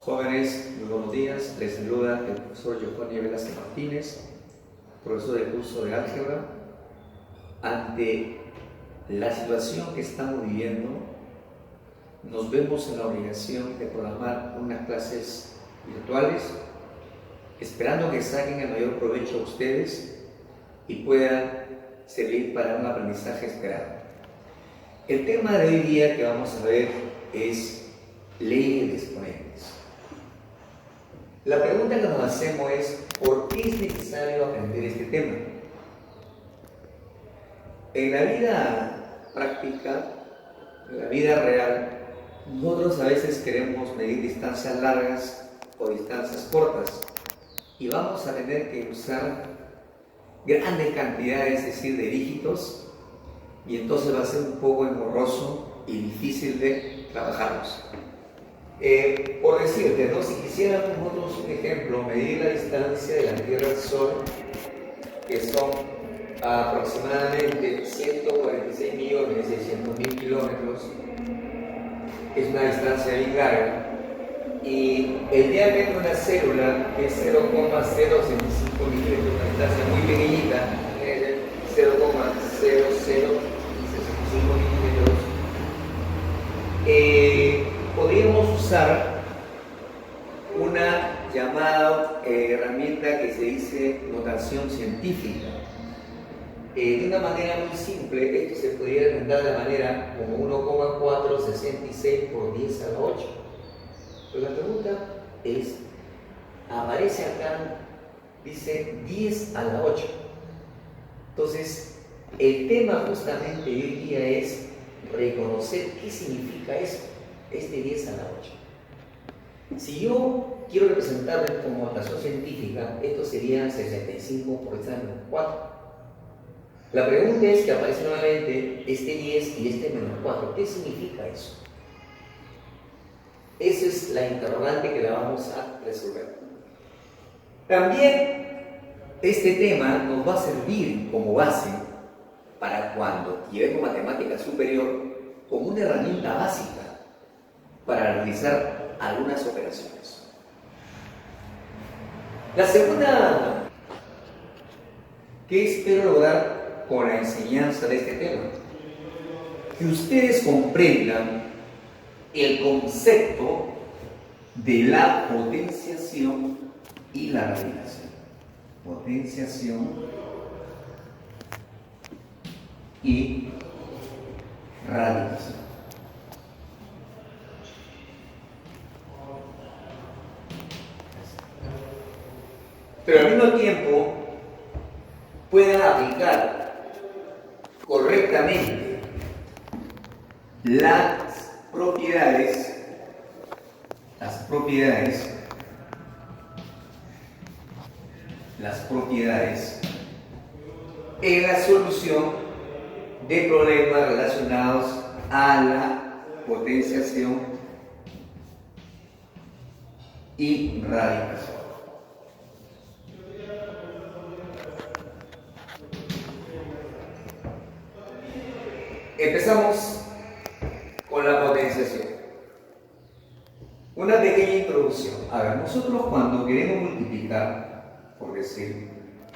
Jóvenes, muy buenos días. Les saluda el profesor Giovanni Velázquez Martínez, profesor del curso de álgebra. Ante la situación que estamos viviendo, nos vemos en la obligación de programar unas clases virtuales, esperando que saquen el mayor provecho a ustedes y puedan servir para un aprendizaje esperado. El tema de hoy día que vamos a ver es leyes de exponentes. La pregunta que nos hacemos es, ¿por qué es necesario aprender este tema? En la vida práctica, en la vida real, nosotros a veces queremos medir distancias largas o distancias cortas y vamos a tener que usar grandes cantidades, es decir, de dígitos, y entonces va a ser un poco engorroso y difícil de trabajarlos. Por decirte, ¿no? Si quisiéramos nosotros un ejemplo, medir la distancia de la Tierra al Sol, que son aproximadamente 146.600.000 kilómetros, es una distancia bien larga, y el diámetro de una célula es 0,065 milímetros, una distancia muy pequeñita, es 0,0065 milímetros. Podríamos usar una llamada herramienta que se dice notación científica. De una manera muy simple, esto se podría representar de la manera como 1,466 por 10 a la 8. Pero la pregunta es, aparece acá, dice 10 a la 8. Entonces, el tema justamente de hoy día es reconocer qué significa eso, este 10 a la 8. Si yo quiero representarlo como notación científica, esto sería 65 por 10 a menos 4. La pregunta es que aparece nuevamente este 10 y este menos 4. ¿Qué significa eso? Esa es la interrogante que la vamos a resolver. También este tema nos va a servir como base para cuando llevemos matemática superior como una herramienta básica para realizar algunas operaciones. La segunda que espero lograr con la enseñanza de este tema, que ustedes comprendan el concepto de la potenciación y la radiación. Potenciación y radiación. Pero al mismo tiempo puedan aplicar correctamente las propiedades en la solución de problemas relacionados a la potenciación y radiación. Empezamos con la potenciación. Una pequeña introducción. A ver, nosotros cuando queremos multiplicar, por decir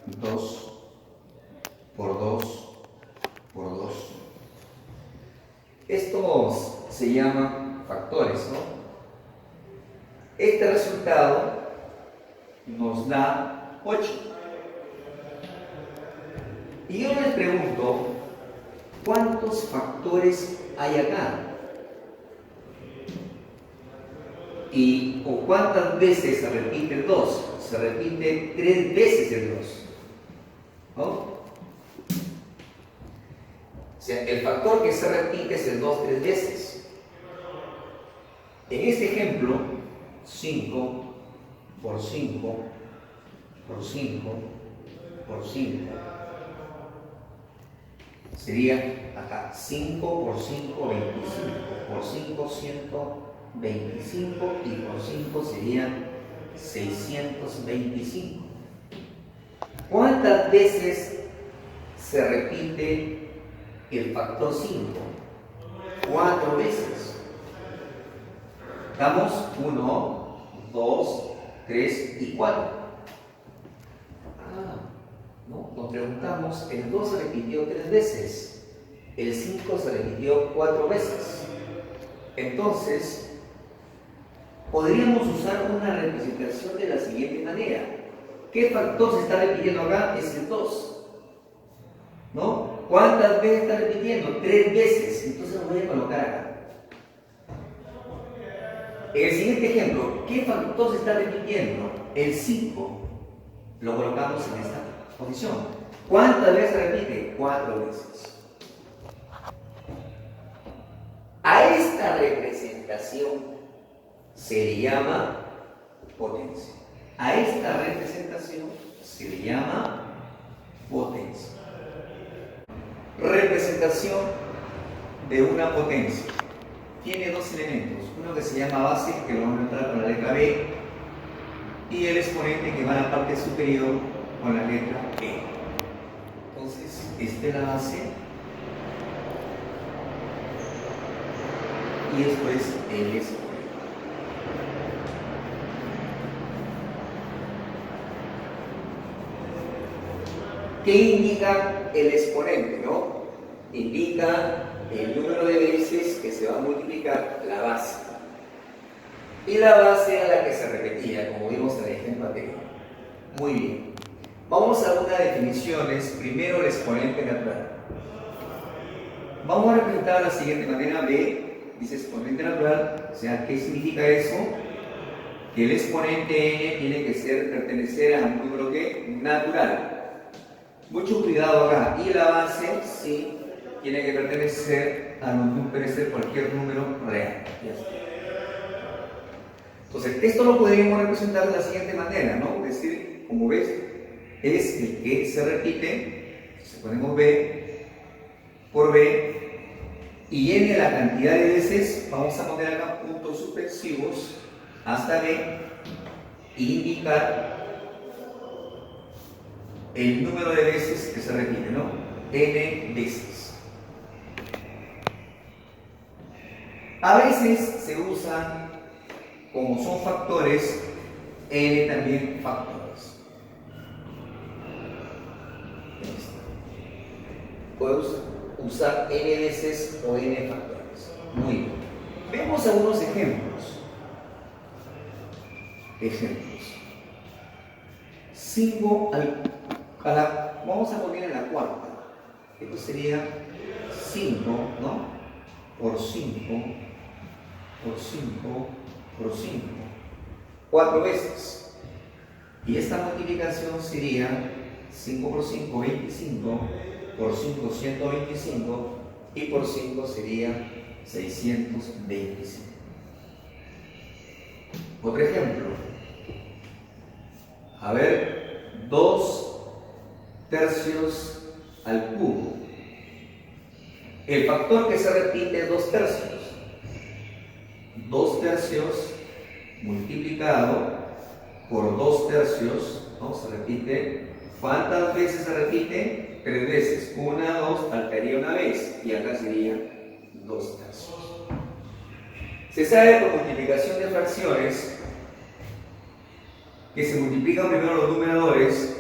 2 por 2 por 2, estos se llaman factores, ¿no? Este resultado nos da 8. Y yo les pregunto, ¿cuántos factores hay acá? ¿O cuántas veces se repite el 2? Se repite 3 veces el 2. ¿No? O sea, el factor que se repite es el 2 3 veces. En este ejemplo, 5 por 5 por 5 por 5 sería acá 5 por 5, 25, por 5, 125 y por 5 serían 625. ¿Cuántas veces se repite el factor 5? 4 veces. Damos 1, 3 y 4. ¿No? Nos preguntamos, el 2 se repitió 3 veces, el 5 se repitió 4 veces. Entonces, podríamos usar una representación de la siguiente manera. ¿Qué factor se está repitiendo acá? Es el 2. ¿No? ¿Cuántas veces está repitiendo? 3 veces. Entonces lo voy a colocar acá. En el siguiente ejemplo, ¿qué factor se está repitiendo? El 5. Lo colocamos en esta posición. ¿Cuántas veces se repite? 4 veces. A esta representación se le llama potencia. A esta representación se le llama potencia. Representación de una potencia. Tiene dos elementos. Uno que se llama base, que lo vamos a entrar con la letra B, y el exponente que va a la parte superior con la letra E. Entonces, esta es la base y después el exponente. ¿Qué indica el exponente? ¿No? Indica el número de veces que se va a multiplicar la base. Y la base era la que se repetía, como vimos en el ejemplo anterior. Muy bien. Vamos a algunas definiciones. Primero, el exponente natural. Vamos a representar de la siguiente manera. B dice exponente natural. O sea, ¿qué significa eso? Que el exponente n tiene que pertenecer a un número ¿qué? Natural. Mucho cuidado acá. Y la base, sí, tiene que pertenecer a cualquier número real. Ya está. Entonces, esto lo podríamos representar de la siguiente manera, ¿no? Es decir, como ves, es el que se repite. Si ponemos B por B y n la cantidad de veces, vamos a poner acá puntos suspensivos hasta B e indicar el número de veces que se repite, ¿no? N veces. A veces se usan, como son factores, n también factores. Puedes usar n veces o n factores. Muy bien. Vemos algunos ejemplos. Ejemplos. 5 vamos a poner en la cuarta. Esto sería 5, ¿no? Por 5, por 5, por 5. 4 veces. Y esta multiplicación sería 5 por 5, 25, por 5, 125, y por 5 sería 625. Otro ejemplo. A ver, 2 tercios al cubo. El factor que se repite es 2 tercios. 2 tercios multiplicado por 2 tercios, ¿no? Se repite. ¿Cuántas veces se repite? 3 veces. 1, 2, faltaría una vez. Y acá sería 2 tercios. Se sabe por multiplicación de fracciones que se multiplican primero los numeradores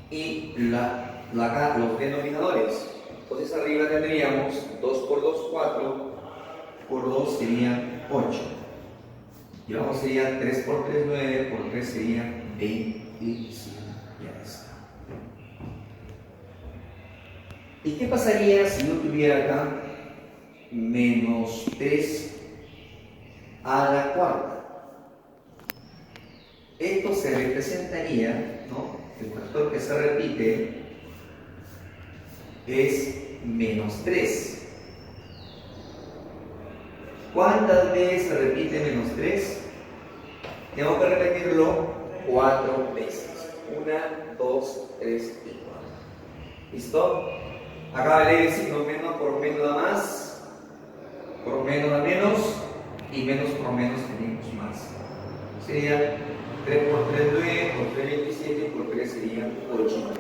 y los denominadores. Entonces arriba tendríamos 2 por 2, 4, por 2 sería 8. Y abajo sería 3 por 3, 9, por 3 sería 25. Ya está. ¿Y qué pasaría si yo tuviera acá menos 3 a la cuarta? Esto se representaría, ¿no? El factor que se repite es menos 3. ¿Cuántas veces se repite menos 3? Tengo que repetirlo 4 veces. 1, 2, 3 y 4. ¿Listo? Acá vale el signo menos por menos da más, por menos da menos, y menos por menos tenemos más. Sería 3 por 3, 9, por 3, 27, y por 3 sería 8.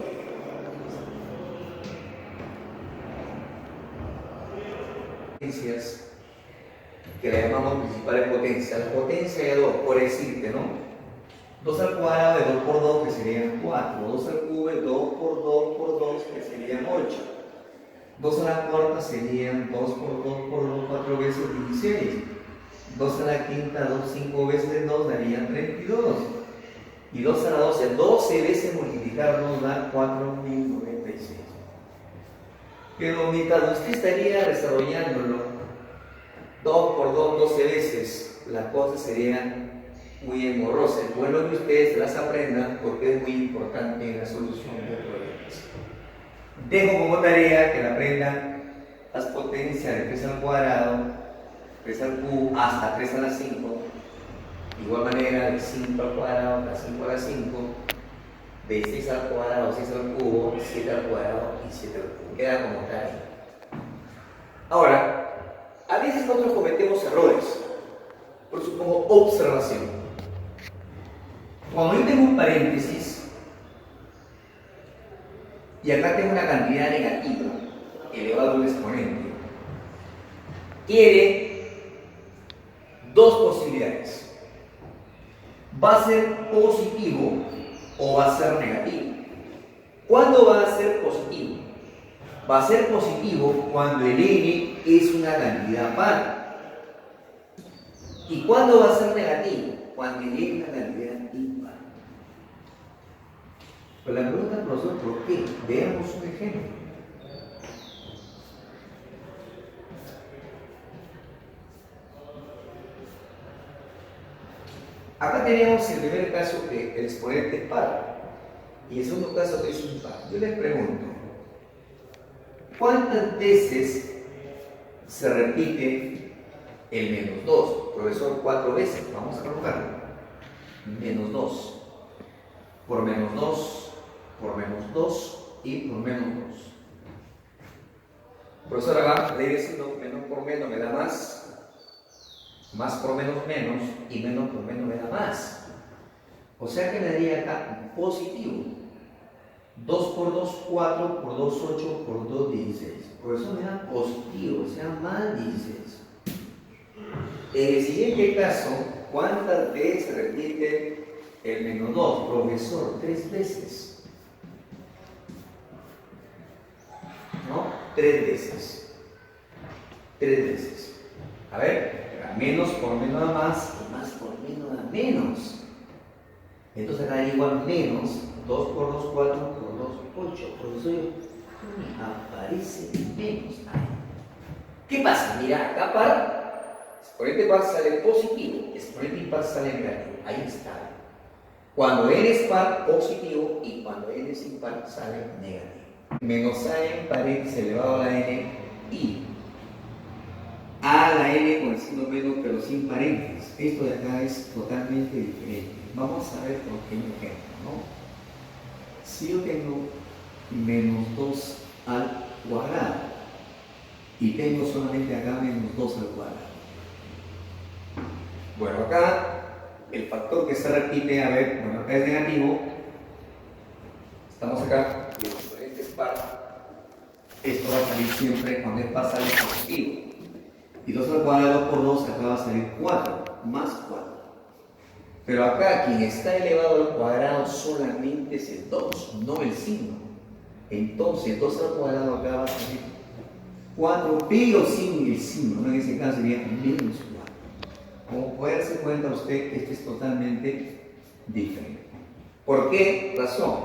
Que la llamamos principal potencia. La potencia de 2, por decirte, ¿no? 2 al cuadrado de 2 por 2, que serían 4. 2 al cubo de 2 por 2 por 2, que serían 8. 2 a la cuarta serían 2 por 2 por 2, 4 veces 16. 2 a la quinta, 2, 5 veces 2 darían 32. Y 2 a la 12, 12 veces multiplicar nos da 4096. Pero mientras usted estaría desarrollándolo 2 por 2, 12 veces, la cosa sería muy engorrosa. Es bueno que ustedes las aprendan porque es muy importante en la solución de problemas. Dejo como tarea que la aprendan las potencias de 3 al cuadrado, 3 al cubo, hasta 3 a la 5. De igual manera, de 5 al cuadrado, de 5 a la 5, de 6 al cuadrado, 6 al cubo, 7 al cuadrado y 7 al cubo. Queda como tarea. Ahora, a veces nosotros cometemos errores. Por eso pongo observación. Cuando yo tengo un paréntesis y acá tengo una cantidad negativa elevado a un exponente, quiere dos posibilidades. ¿Va a ser positivo o va a ser negativo? ¿Cuándo va a ser positivo? Va a ser positivo cuando el n es una cantidad par. ¿Y cuándo va a ser negativo? Cuando el n es una cantidad impar. Pero la pregunta, profesor, ¿por qué? Veamos un ejemplo. Acá tenemos el primer caso que el exponente es par y el segundo caso que es impar. Yo les pregunto, ¿cuántas veces se repite el menos 2? Profesor, 4 veces. Vamos a colocarlo. Menos 2. Por menos 2, por menos 2 y por menos 2. Profesor, acá le diciendo menos por menos me da más. Más por menos menos y menos por menos me da más. O sea que me daría acá positivo. 2 por 2, 4, por 2, 8, por 2, 16. Por eso me da positivo, o sea, más 16. En el siguiente caso, ¿cuántas veces se repite el menos 2? Profesor, 3 veces. ¿No? 3 veces. 3 veces. A ver. Menos por menos da más y más por menos da menos. Entonces acá daría igual menos 2 por 2, 4 por 2, 8. Profesor, aparece menos. ¿Qué pasa? Mira, acá par, exponente par sale positivo, exponente impar sale negativo. Ahí está. Cuando n es par, positivo, y cuando n es impar, sale negativo. Menos a en paréntesis elevado a la n y a la n con el signo menos pero sin paréntesis. Esto de acá es totalmente diferente. Vamos a ver por qué un ejemplo, ¿no? Si yo tengo menos 2 al cuadrado y tengo solamente acá menos 2 al cuadrado. Bueno, acá el factor que se repite, a ver, bueno, acá es negativo. Estamos acá, el exponente es par. Esto va a salir siempre cuando es par sale positivo. Y 2 al cuadrado, 2 por 2, acá va a salir 4, más 4. Pero acá, quien está elevado al cuadrado solamente es el 2, no el signo. Entonces, 2 al cuadrado acá va a salir 4, pero sin el signo. ¿No? En ese caso sería menos 4. Como puede darse cuenta usted, esto es totalmente diferente. ¿Por qué razón?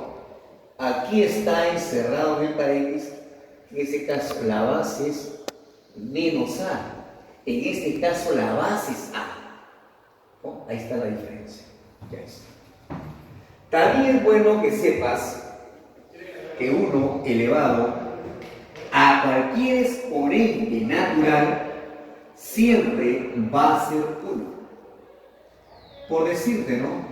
Aquí está encerrado en el paréntesis. En ese caso, la base es menos a. En este caso la base es A. ¿Oh? Ahí está la diferencia. Ya está. También es bueno que sepas que 1 elevado a cualquier exponente natural siempre va a ser 1. Por decirte, ¿no?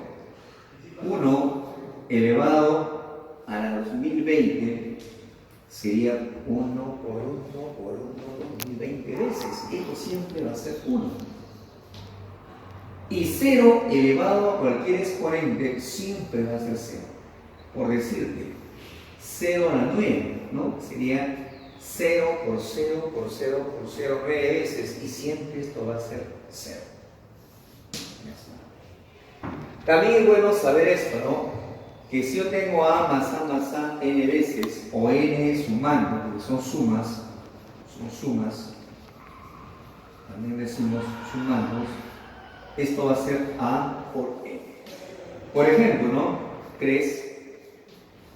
1 elevado a la 2020 sería 1 por 1 por 1, 2020 veces. Esto siempre va a ser 1. Y 0 elevado a cualquier exponente siempre va a ser 0. Por decirte, 0 a la 9, ¿no? Sería 0 por 0 por 0 por 0, 9 veces. Y siempre esto va a ser 0. Ya está. También es bueno saber esto, ¿no? Que si yo tengo A más A n veces, o n sumando, porque son sumas, también decimos sumandos, esto va a ser A por n. Por ejemplo, ¿no? 3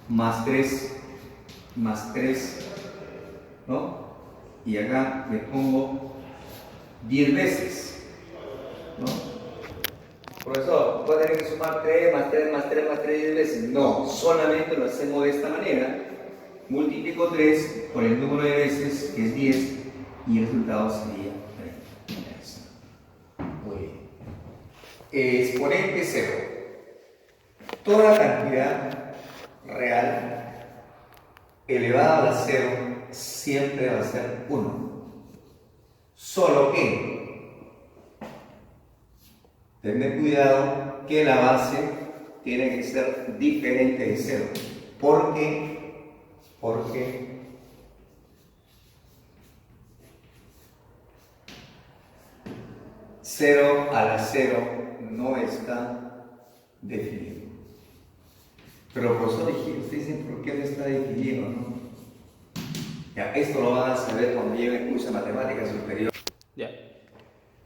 más 3 más 3, ¿no? Y acá le pongo 10 veces, ¿no? Profesor, ¿voy a tener que sumar 3 más 3 más 3 más 3 10 veces? No, solamente lo hacemos de esta manera. Multiplico 3 por el número de veces, que es 10, y el resultado sería 30. Muy bien. Exponente 0. Toda cantidad real elevada a la 0 siempre va a ser 1. Solo que tened cuidado que la base tiene que ser diferente de 0. Porque 0 a la 0 no está definido. Pero profesor, ustedes dicen por qué no está definido, ¿no? Ya, esto lo van a saber cuando lleven el curso de matemáticas superior. Ya.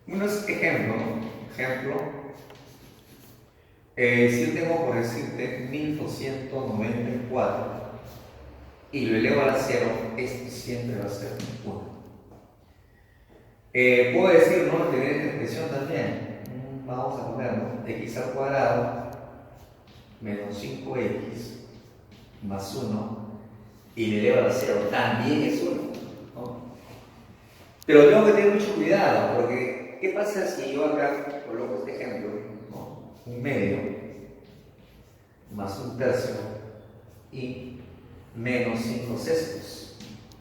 Unos ejemplos, si yo tengo por decirte 1294 y lo elevo a la 0, esto siempre va a ser 1. Puedo decir, ¿no? Tener esta expresión también. Vamos a ponerlo, x al cuadrado menos 5x más 1 y le elevo a la 0, también es 1, ¿no? Pero tengo que tener mucho cuidado, porque ¿qué pasa si yo acá coloco este ejemplo, ¿no? Un medio más un tercio y menos 5 sextos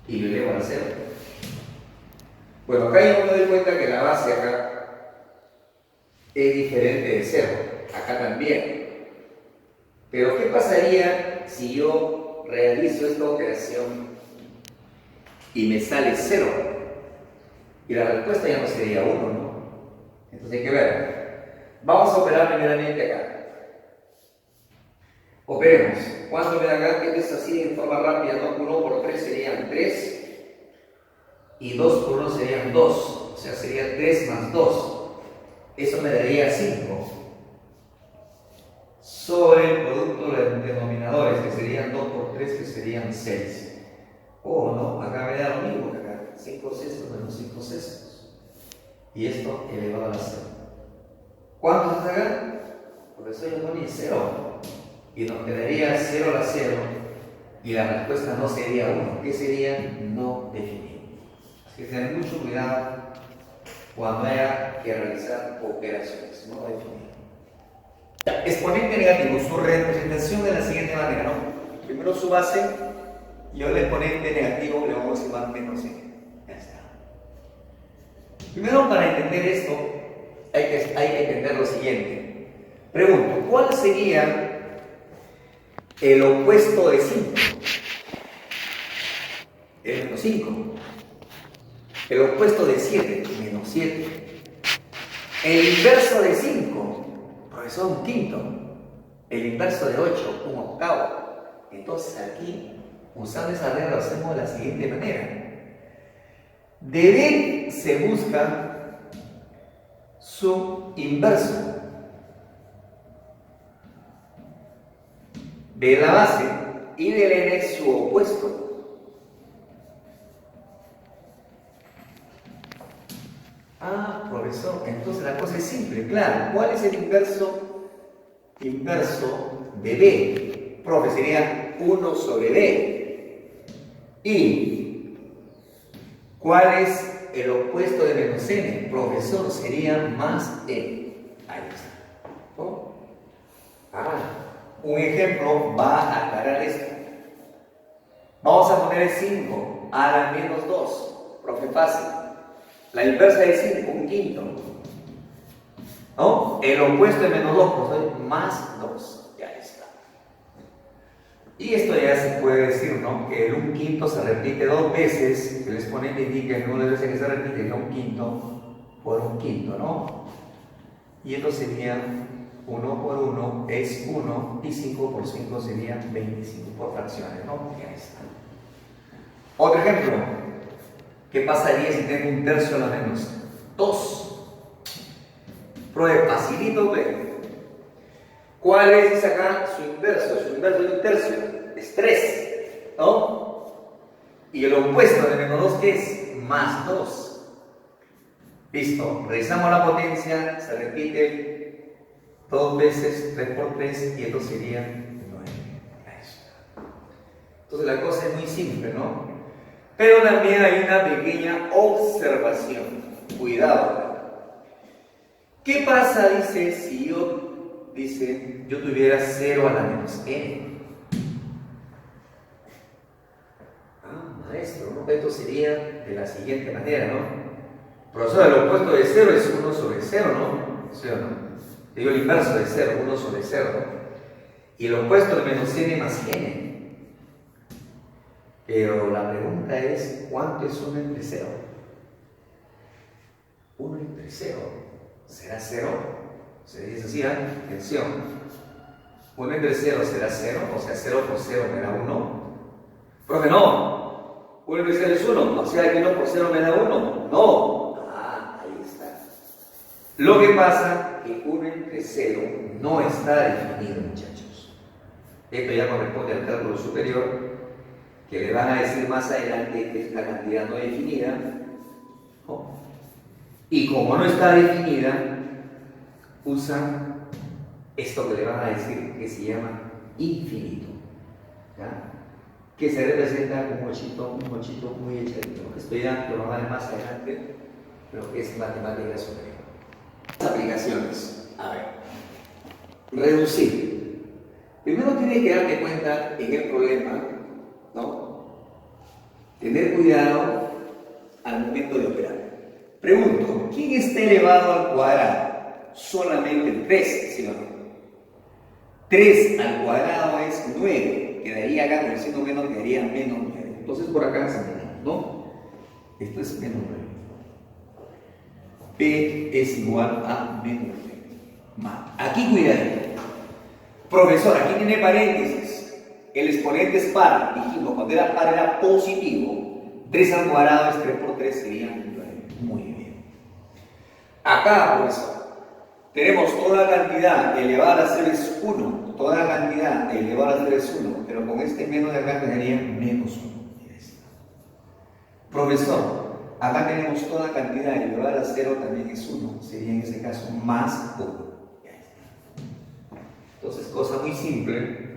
y lo elevo a la 0? Bueno, acá yo me doy cuenta que la base acá es diferente de 0, acá también. Pero ¿qué pasaría si yo realizo esta operación y me sale 0? Y la respuesta ya no sería 1, ¿no? Entonces hay que ver. Vamos a operar primeramente acá. Operemos. ¿Cuánto me da acá? Que es así en forma rápida, ¿no? 1 por 3 serían 3. Y 2 por 1 serían 2. O sea, sería 3 más 2. Eso me daría 5. Sobre el producto de los denominadores, que serían 2 por 3, que serían 6. Oh, no, acá me da lo mismo que acá. 5 sextos menos 5 sextos. Y esto elevado a la 0. ¿Cuánto es acá? Por eso yo poní 0. Y nos quedaría 0 a la 0. Y la respuesta no sería 1. ¿Qué sería? No definido. Así que tener mucho cuidado cuando haya que realizar operaciones no definidas. Exponente negativo, su representación de la siguiente manera, ¿no? Primero su base y ahora el exponente negativo le vamos a llamar menos n. Ya está. Primero, para entender esto, hay que entender lo siguiente. Pregunto, ¿cuál sería el opuesto de 5? El menos 5. El opuesto de 7, menos 7. El inverso de 5. Profesor, un quinto. El inverso de 8, un octavo. Entonces aquí, usando esa regla, lo hacemos de la siguiente manera. De D se busca su inverso. De la base y del n su opuesto. Ah, profesor, entonces la cosa es simple, claro. ¿Cuál es el inverso? Inverso de B. Profe, sería 1 sobre B. ¿Y cuál es el opuesto de menos n? Profesor, sería más n. Ahí está. ¿Oh? Un ejemplo va a aclarar esto. Vamos a poner el 5 a la menos 2. Profe, fácil. La inversa de 5, un quinto. ¿No? El opuesto de menos 2, pues más 2. Ya está. Y esto ya se puede decir, ¿no? Que el un quinto se repite 2 veces. El exponente indica el número de veces que se repite, no un quinto por un quinto, ¿no? Y esto sería 1 por 1 1 es 1 y 5 por 5 sería 25 por fracciones, ¿no? Y ahí está. Otro ejemplo. ¿Qué pasaría si tengo un tercio a la menos 2? Pruebe facilito, ve. ¿Cuál es, dice acá, su inverso? Su inverso de un tercio es 3, ¿no? Y el opuesto de menos 2, ¿qué es? Más 2. Listo, revisamos la potencia, se repite 2 veces 3 por 3 y esto sería 9. Entonces la cosa es muy simple, ¿no? Pero también hay una pequeña observación. Cuidado. ¿Qué pasa, dice, si yo tuviera 0 a la menos n? Maestro, ¿no? Esto sería de la siguiente manera, ¿no? Profesor, el opuesto de 0 es 1 sobre 0, ¿no? ¿Sí o no? Digo el inverso de 0, 1 sobre 0, ¿no? Y el opuesto de menos n más n. Pero la pregunta es, ¿cuánto es 1 entre 0? 1 entre 0. ¿Será 0? Se dice así, atención. 1 entre 0 será 0, o sea, 0 por 0 me da 1. Profe, no. 1 entre 0 es 1, o sea, que 1 por 0 me da 1. No. Ahí está. Lo que pasa es que 1 entre 0 no está definido, muchachos. Esto ya corresponde al cálculo superior, que le van a decir más adelante que es la cantidad no definida, ¿no? Y como no está definida, usan esto que le van a decir que se llama infinito, ¿ya? Que se representa con un mochito muy echadito. Esto ya lo van a ver más adelante, pero que es matemática superior. Las aplicaciones. A ver, reducir. Primero tienes que darte cuenta en el problema, ¿no? Tener cuidado al momento de operar. Pregunto, ¿quién está elevado al cuadrado? Solamente 3, ¿sí o no? 3 al cuadrado es 9. Quedaría acá con el signo menos, quedaría menos 9. Entonces por acá se menos, ¿no? Esto es menos 9. P es igual a menos 9. Aquí cuidadito. Profesor, aquí tiene paréntesis. El exponente es par. Dijimos, cuando era par era positivo. 3 al cuadrado es 3 por 3, sería 9. Muy bien. Acá, profesor, tenemos toda la cantidad elevada a 0 es 1. Toda la cantidad elevada a 0 es 1. Pero con este menos de acá quedaría menos 1. Profesor, acá tenemos toda la cantidad elevada a 0 también es 1. Sería en ese caso más 1. Entonces, cosa muy simple.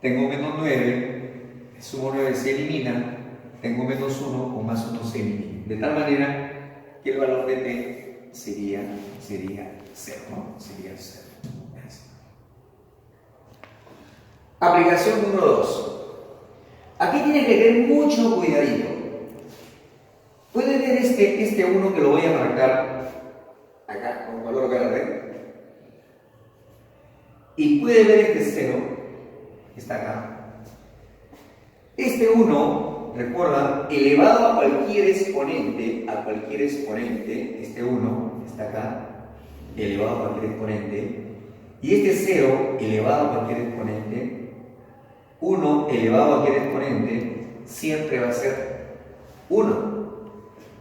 Tengo menos 9, sumo 9 se elimina, tengo menos 1 o más 1 se elimina. De tal manera que el valor de t sería 0, ¿no? Sería 0. Aplicación número 2. Aquí tienes que tener mucho cuidadito. Puedes ver este 1 que lo voy a marcar acá con valor verde. Y puede ver este 0 que está acá. Este 1, recuerda, elevado a cualquier exponente, este 1 está acá, elevado a cualquier exponente, y este 0 elevado a cualquier exponente, 1 elevado a cualquier exponente, siempre va a ser 1.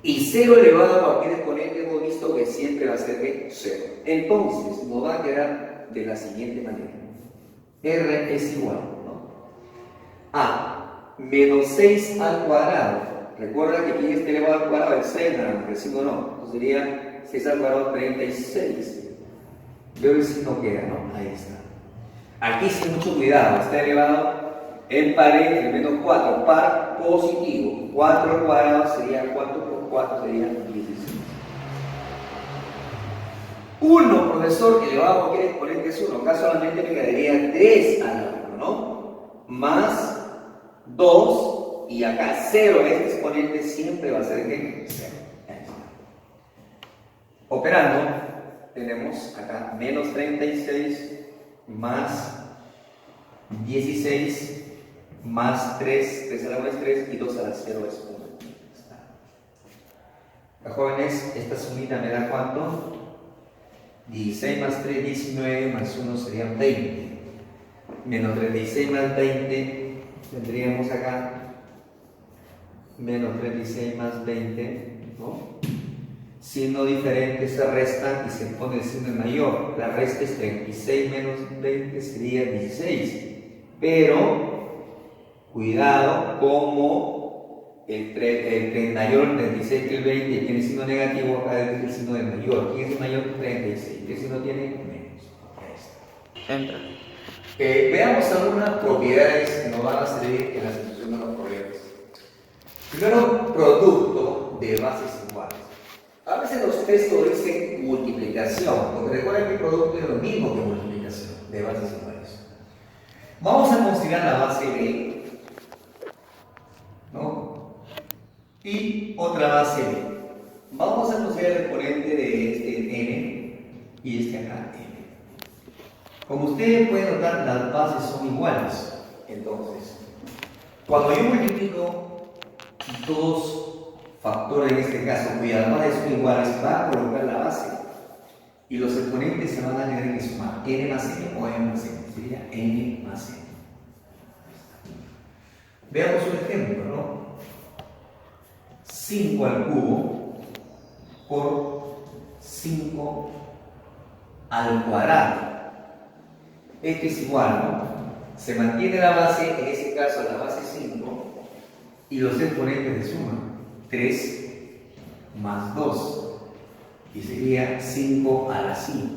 Y 0 elevado a cualquier exponente hemos visto que siempre va a ser 0. Entonces, nos va a quedar de la siguiente manera. R es igual, ¿no? A menos 6 al cuadrado. Recuerda que aquí está elevado al cuadrado es 6, ¿no? No. Entonces sería 6 al cuadrado 36. Pero el signo queda, ¿no? Ahí está. Aquí sí mucho cuidado. Está elevado en pared, el menos 4, par positivo. 4 al cuadrado sería 4 por 4 sería 16. 1, profesor, elevado a cualquier exponente es 1. Acá solamente me quedaría 3 al lado, ¿no? Más 2, y acá 0, este exponente siempre va a ser ¿qué? 0. Operando, tenemos acá menos 36 más 16 más 3, 3 a la 1 es 3 y 2 a la 0 es 1. Jóvenes, esta sumita me da ¿cuánto? 16 más 3, 19, más 1 serían 20. Menos 36 más 20, tendríamos acá menos 36 más 20, ¿no? Signo diferente se resta y se pone el signo mayor. La resta es 36 menos 20 sería 16. Pero, cuidado, como el 38, el 36 que el 20 tiene signo negativo, acá es el signo del mayor. ¿Quién es el mayor? 36. ¿Qué signo tiene? Menos. Ahí está. Entra. Veamos algunas propiedades que nos van a servir en la solución de los problemas. Primero, producto de bases iguales. A veces los textos dicen multiplicación, porque recuerden que producto es lo mismo que multiplicación de bases iguales. Vamos a considerar la base B, ¿no? Y otra base B. Vamos a considerar el exponente de este n y este acá n. Como ustedes pueden notar, las bases son iguales. Entonces, cuando yo multiplico dos factores, en este caso, cuyas bases son iguales, va a colocar la base y los exponentes se van a tener que sumar n más n o n más n, sería n más n. Veamos un ejemplo, ¿no? 5 al cubo por 5 al cuadrado. Esto es igual, ¿no? Se mantiene la base, en este caso la base 5, y los exponentes de suma, 3 más 2, y sería 5 a la 5.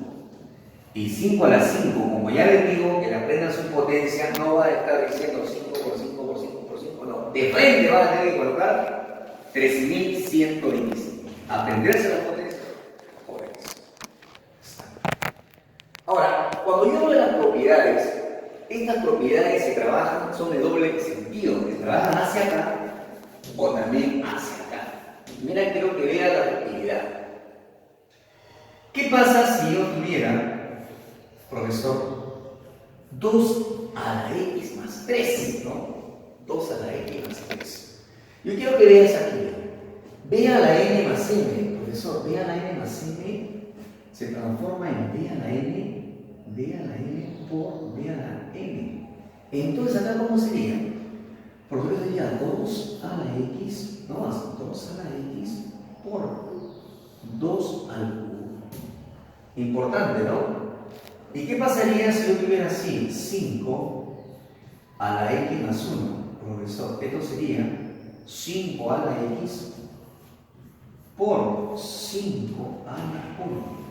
Y 5 a la 5, como ya les digo, que la prenda su potencia no va a estar diciendo 5 por 5 por 5 por 5, no. De frente va a tener que colocar 3125. Aprenderse la potencia por eso. Ahora, cuando yo hablo de las propiedades, estas propiedades se trabajan, son de doble sentido, que trabajan hacia acá o también hacia acá. Mira, quiero que vea la propiedad. ¿Qué pasa si yo tuviera, profesor, 2 a la x más 3, ¿no? 2 a la x más 3. Yo quiero que veas aquí. B a la n más m, profesor, B a la n más m se transforma en B a la n por B a la n. Entonces, acá, ¿cómo sería? Porque sería 2 a la x, no más, 2 a la x por 2 al cubo. Importante, ¿no? ¿Y qué pasaría si yo tuviera así? 5 a la x más 1, profesor. Esto sería 5 a la x por 5 a la 1.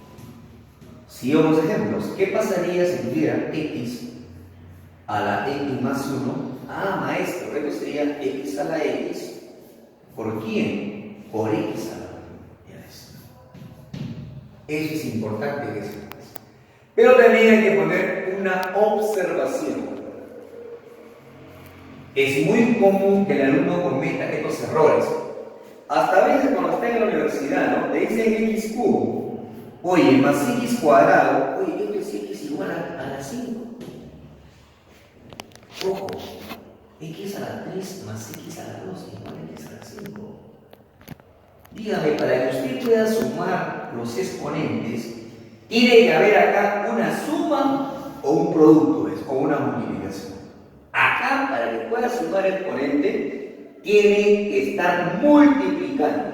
Sigamos ejemplos. ¿Qué pasaría si tuviera x a la x más 1? Ah, maestro, esto sería x a la x. ¿Por quién? Por x a la 1. Ya está. Eso es importante que sepas. Pero también hay que poner una observación. Es muy común que el alumno cometa estos errores. Hasta a veces cuando está en la universidad, ¿no? Le dicen x cubo. Oye, más x cuadrado. Oye, esto es x igual a la 5. Ojo, x a la 3 más x a la 2 igual a x a la 5. Dígame, para que usted pueda sumar los exponentes, tiene que haber acá una suma o un producto, o una multiplicación. Acá, para que pueda sumar el exponente, tiene que estar multiplicando.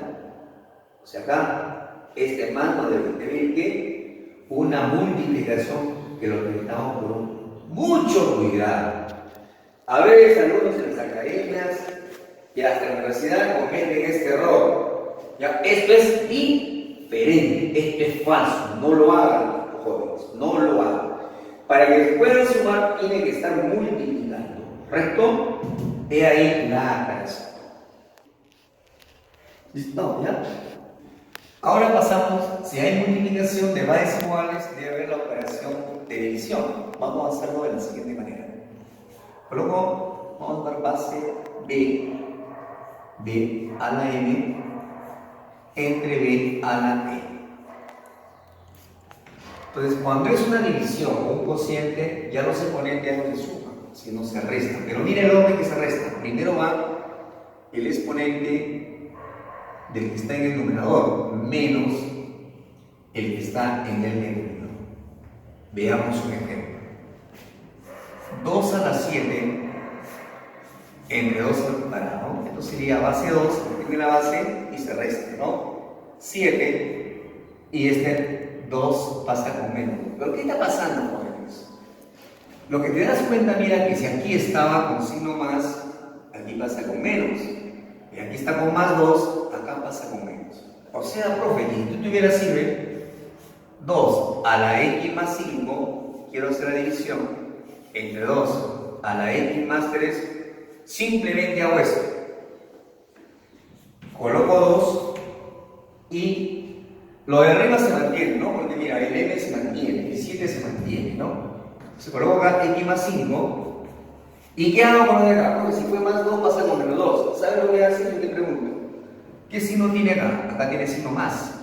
O sea, acá, este mando debe tener que una multiplicación que lo necesitamos con mucho cuidado. A veces algunos en las academias y hasta en la universidad cometen este error. ¿Ya? Esto es diferente, esto es falso, no lo hagan, jóvenes, no lo hagan. Para que se puedan sumar, tiene que estar multiplicando. ¿Correcto? He ahí la aclaración. ¿Listo? ¿Ya? Ahora pasamos, si hay multiplicación de bases iguales, debe haber la operación de división. Vamos a hacerlo de la siguiente manera. Luego vamos a dar base B a la n entre B a la n. Entonces, cuando es una división o un cociente, ya los exponentes ya no se suman, sino se restan. Pero mire el orden que se resta. Primero va el exponente del que está en el numerador menos el que está en el denominador. Veamos un ejemplo. 2 a la 7 entre 2 al cuadrado. Esto sería base 2, tiene la base y se resta, ¿no? 7 y este 2 pasa con menos. ¿Pero qué está pasando, jóvenes? Lo que te das cuenta, mira, que si aquí estaba con signo más, aquí pasa con menos. Y aquí está con más 2, acá pasa con menos. O sea, profe, si tú tuvieras siempre 2 a la x más 5, quiero hacer la división entre 2 a la x más 3, simplemente hago esto. Coloco 2 y lo de arriba se mantiene, ¿no? Porque mira, el m se mantiene, el 7 se mantiene, ¿no? Se coloca acá x más 5. ¿Y qué hago con lo de acá? Porque si fue más 2 pasa con menos 2. ¿Sabes lo que hace? Yo te pregunto. ¿Qué signo tiene acá? Acá tiene signo más.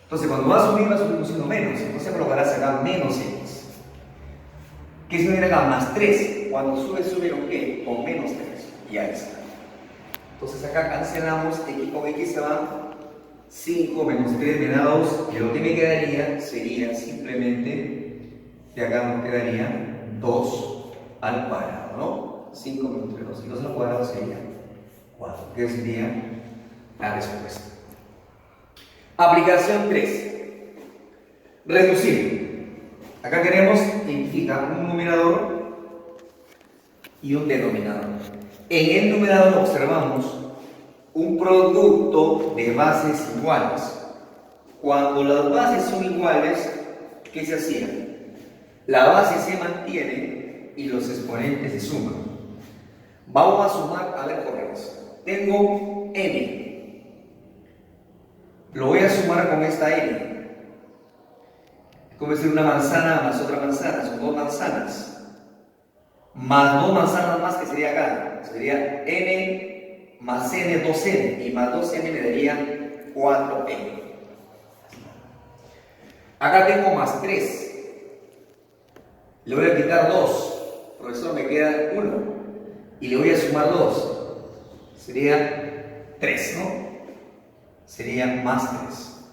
Entonces cuando va a subir un signo menos. Entonces colocarás acá menos x. ¿Qué signo tiene acá? Más 3. Cuando sube ¿con qué? Con menos 3. Y ahí está. Entonces acá cancelamos, x con x se va. 5 menos 3 me da 2. Y lo que me quedaría sería simplemente, de acá nos quedaría 2 al cuadrado, ¿no? 5 menos 3, 2. Y 2 al cuadrado sería 4. ¿Qué sería la respuesta? Aplicación 3. Reducir. Acá queremos identificar un numerador y un denominador. En el numerador observamos un producto de bases iguales. Cuando las bases son iguales, ¿qué se hacía? La base se mantiene y los exponentes se suman. Vamos a sumar, a ver, corremos. Tengo n. Lo voy a sumar con esta n. Es como decir una manzana más otra manzana, son 2 manzanas. Más 2 manzanas más, que sería acá. Sería n más n, 2n. Y más 2n me daría 4n. Acá tengo más 3. Le voy a quitar 2. Profesor, me queda 1. Y le voy a sumar 2. Sería 3, ¿no? Sería más 3.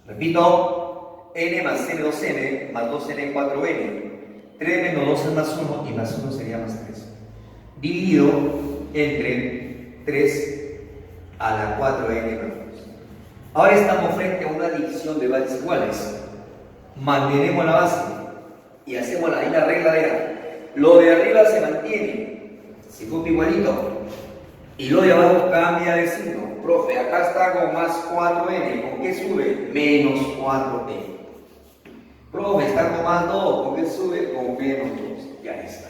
Repito, n más n, 2n, más 2n, 4n. 3 menos 2 es más 1 y más 1 sería más 3. Dividido entre 3 a la 4n. Ahora estamos frente a una división de bases iguales. Mantenemos la base y hacemos la misma regla de lo de arriba se mantiene, se copia igualito. Y lo de abajo cambia de signo. Profe, acá está con más 4n. ¿Con qué sube? Menos 4n. Profe, está con más 2. ¿Con qué sube? Con menos 2. Ya está.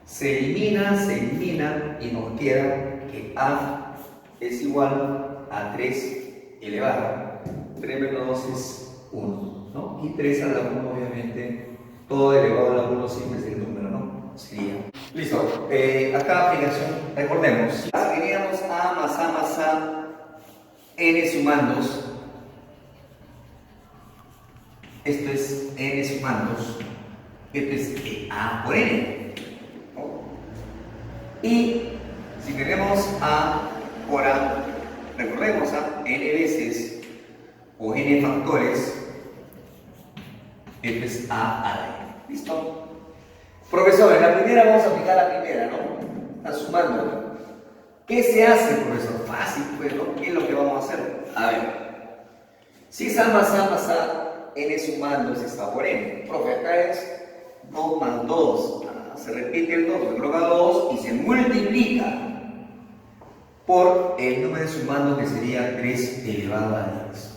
Se elimina y nos queda que a es igual a 3 elevado. 3 menos 2 es 1, ¿no? Y 3 a la 1, obviamente, todo elevado a la 1 siempre es el número, ¿no? Sería. Listo. Acá aplicación, recordemos. Si teníamos a más a n sumandos. Esto es n sumandos. Esto es a por n. ¿No? Y si queremos a por a, recordemos a n veces o n factores. Esto es a la n. ¿Listo? Profesor, en la primera vamos a aplicar la primera, ¿no? Está sumando. ¿Qué se hace, profesor? Fácil, pues, ¿no? ¿Qué es lo que vamos a hacer? A ver. Si es a más a, n sumando es a por n. Profe, acá es 2 más 2. Se repite el 2, se coloca 2 y se multiplica por el número de sumando que sería 3 elevado a 10.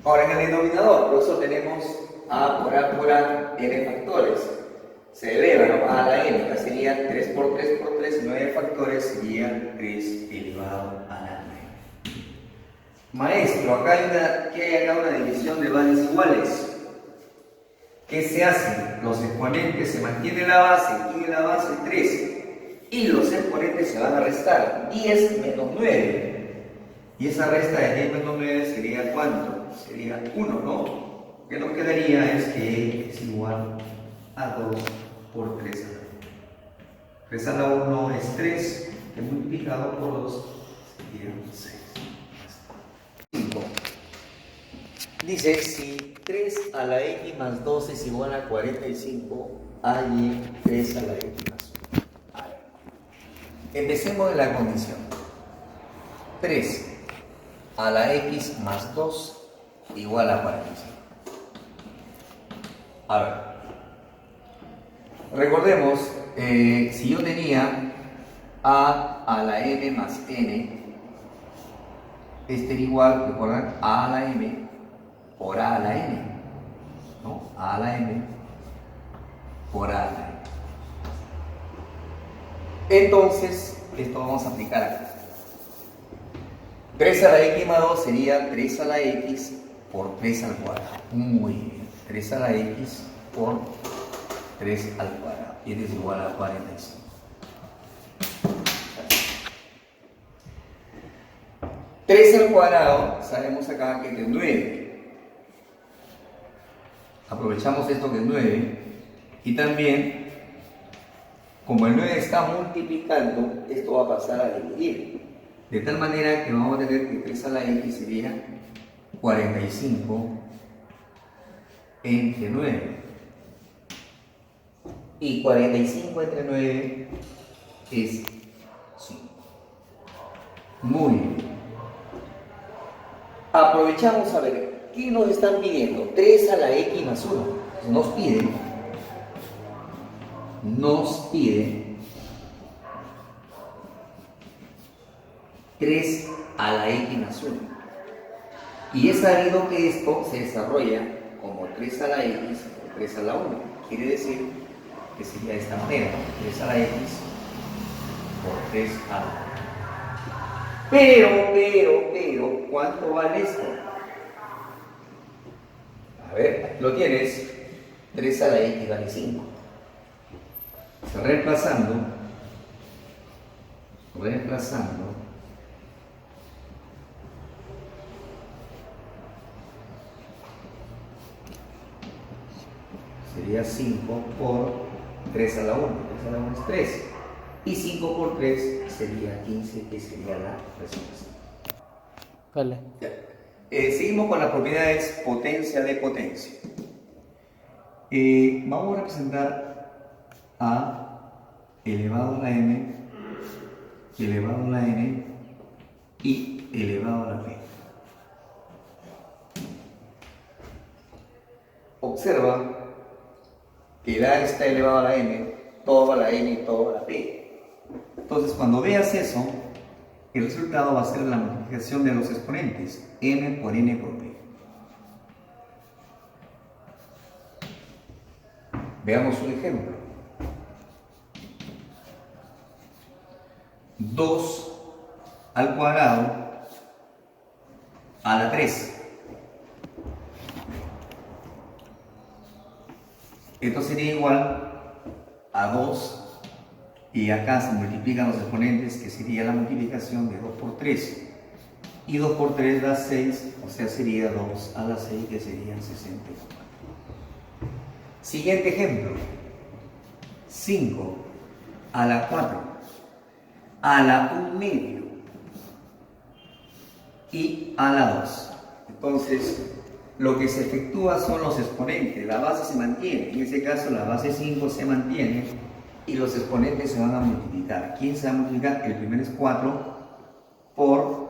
Ahora en el denominador, por eso tenemos a por a, n factores. Se eleva, ¿no? A la n, acá sería 3 por 3 por 3, 9 factores sería 3 elevado a la 9. Maestro, acá hay una división de bases iguales. ¿Qué se hace? Los exponentes se mantiene la base, y en la base 3. Y los exponentes se van a restar. 10 menos 9. Y esa resta de 10 menos 9 sería ¿cuánto? Sería 1, ¿no? Lo que nos quedaría es que es igual a 2 por 3 a la 1. 3 a la 1 es 3, que multiplicado por 2 sería 6. 5. Dice, si 3 a la x más 2 es igual a 45, hay 3 a la x más 1. A ver, empecemos de la condición. 3 a la x más 2 igual a 45. A ver, recordemos, si yo tenía a la m más n, este era igual, recuerdan, a la m por a la n, ¿no? A la m por a la n. Entonces, esto vamos a aplicar acá. 3 a la x más 2 sería 3 a la x por 3 al cuadrado. Muy bien. 3 a la x por 3 al cuadrado. Y esto es igual a 45. Tres al cuadrado, sabemos acá que es 9. Aprovechamos esto que es 9. Y también, como el 9 está multiplicando, esto va a pasar a dividir. De tal manera que vamos a tener que 3 a la x sería 45 entre 9. Y 45 entre 9 es 5. Muy bien. Aprovechamos a ver, ¿qué nos están pidiendo? 3 a la x más 1. Nos pide 3 a la x más 1. Y es sabido que esto se desarrolla como 3 a la x por 3 a la 1. Quiere decir que sería de esta manera, 3 a la x por 3 a la 1. Pero, ¿cuánto vale esto? A ver, lo tienes, 3 a la x vale 5. Reemplazando, sería 5 por 3 a la 1, 3 a la 1 es 3. Y 5 por 3 sería 15, que sería la respuesta. Vale. Seguimos con las propiedades potencia de potencia. Vamos a representar a elevado a la m, elevado a la n y elevado a la p. Observa que el a está elevado a la m, todo a la n y todo a la p. Entonces, cuando veas eso, el resultado va a ser la multiplicación de los exponentes, m por n por p. Veamos un ejemplo. 2 al cuadrado a la 3. Esto sería igual a 2. Y acá se multiplican los exponentes, que sería la multiplicación de 2 por 3. Y 2 por 3 da 6, o sea, sería 2 a la 6, que serían 64. Siguiente ejemplo. 5 a la 4, a la 1 medio y a la 2. Entonces, lo que se efectúa son los exponentes. La base se mantiene. En este caso, la base 5 se mantiene. Y los exponentes se van a multiplicar. ¿Quién se va a multiplicar? El primero es 4 por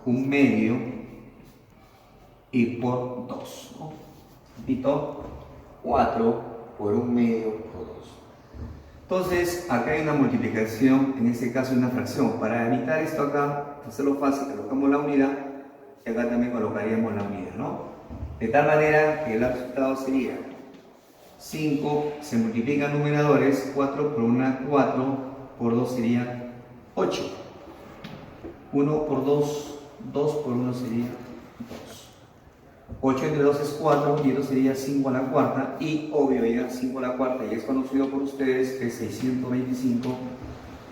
1 medio y por 2. ¿No? Repito, 4 por 1 medio por 2. Entonces, acá hay una multiplicación, en este caso una fracción. Para evitar esto acá, hacerlo fácil, colocamos la unidad y acá también colocaríamos la unidad, ¿no? De tal manera que el resultado sería 5 se multiplican numeradores, 4 por 1, 4 por 2 sería 8. 1 por 2, 2 por 1 sería 2. 8 entre 2 es 4 y esto sería 5 a la cuarta. Y obvio, ya 5 a la cuarta ya es conocido por ustedes, que es 625,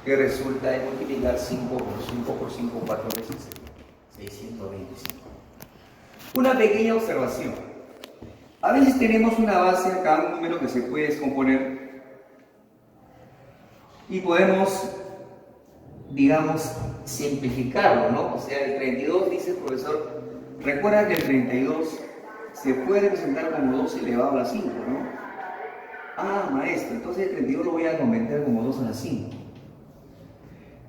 que resulta de multiplicar 5 por 5 por 5 4 veces, 625. Una pequeña observación. A veces tenemos una base acá, un número que se puede descomponer y podemos, digamos, simplificarlo, ¿no? O sea, el 32, dice el profesor, recuerda que el 32 se puede representar como 2 elevado a la 5, ¿no? Ah, maestro, entonces el 32 lo voy a convertir como 2 a la 5.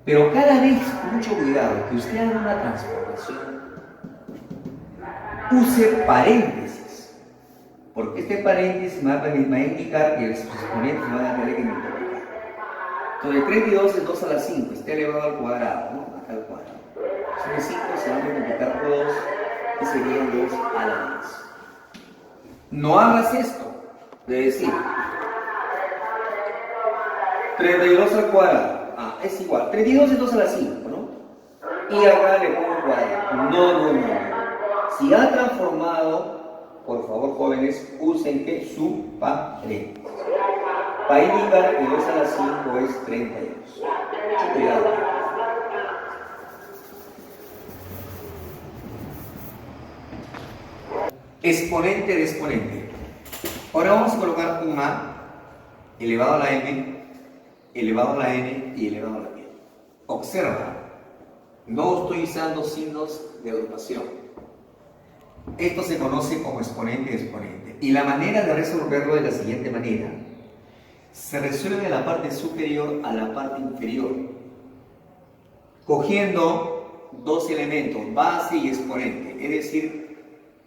Pero cada vez, con mucho cuidado, que usted haga una transformación, use paréntesis, porque este paréntesis me va a indicar que los exponentes van a tener que multiplicar. Entonces, 32 es 2 a la 5, está elevado al cuadrado, ¿no? Acá al cuadrado. Son 5, se van a multiplicar por 2 y serían 2 a la 10. No hagas esto, de decir 32 al cuadrado. Ah, es igual. 32 es 2 a la 5, ¿no? Y acá le pongo cuadrado. No. Si ha transformado, por favor, jóvenes, usen que su paréntesis. Para indicar que 2 a la 5 es 32. Mucho cuidado. Exponente de exponente. Ahora vamos a colocar un A elevado a la M, elevado a la N y elevado a la P. Observa, no estoy usando signos de agrupación. Esto se conoce como exponente de exponente. Y la manera de resolverlo es la siguiente manera. Se resuelve de la parte superior a la parte inferior, cogiendo dos elementos, base y exponente. Es decir,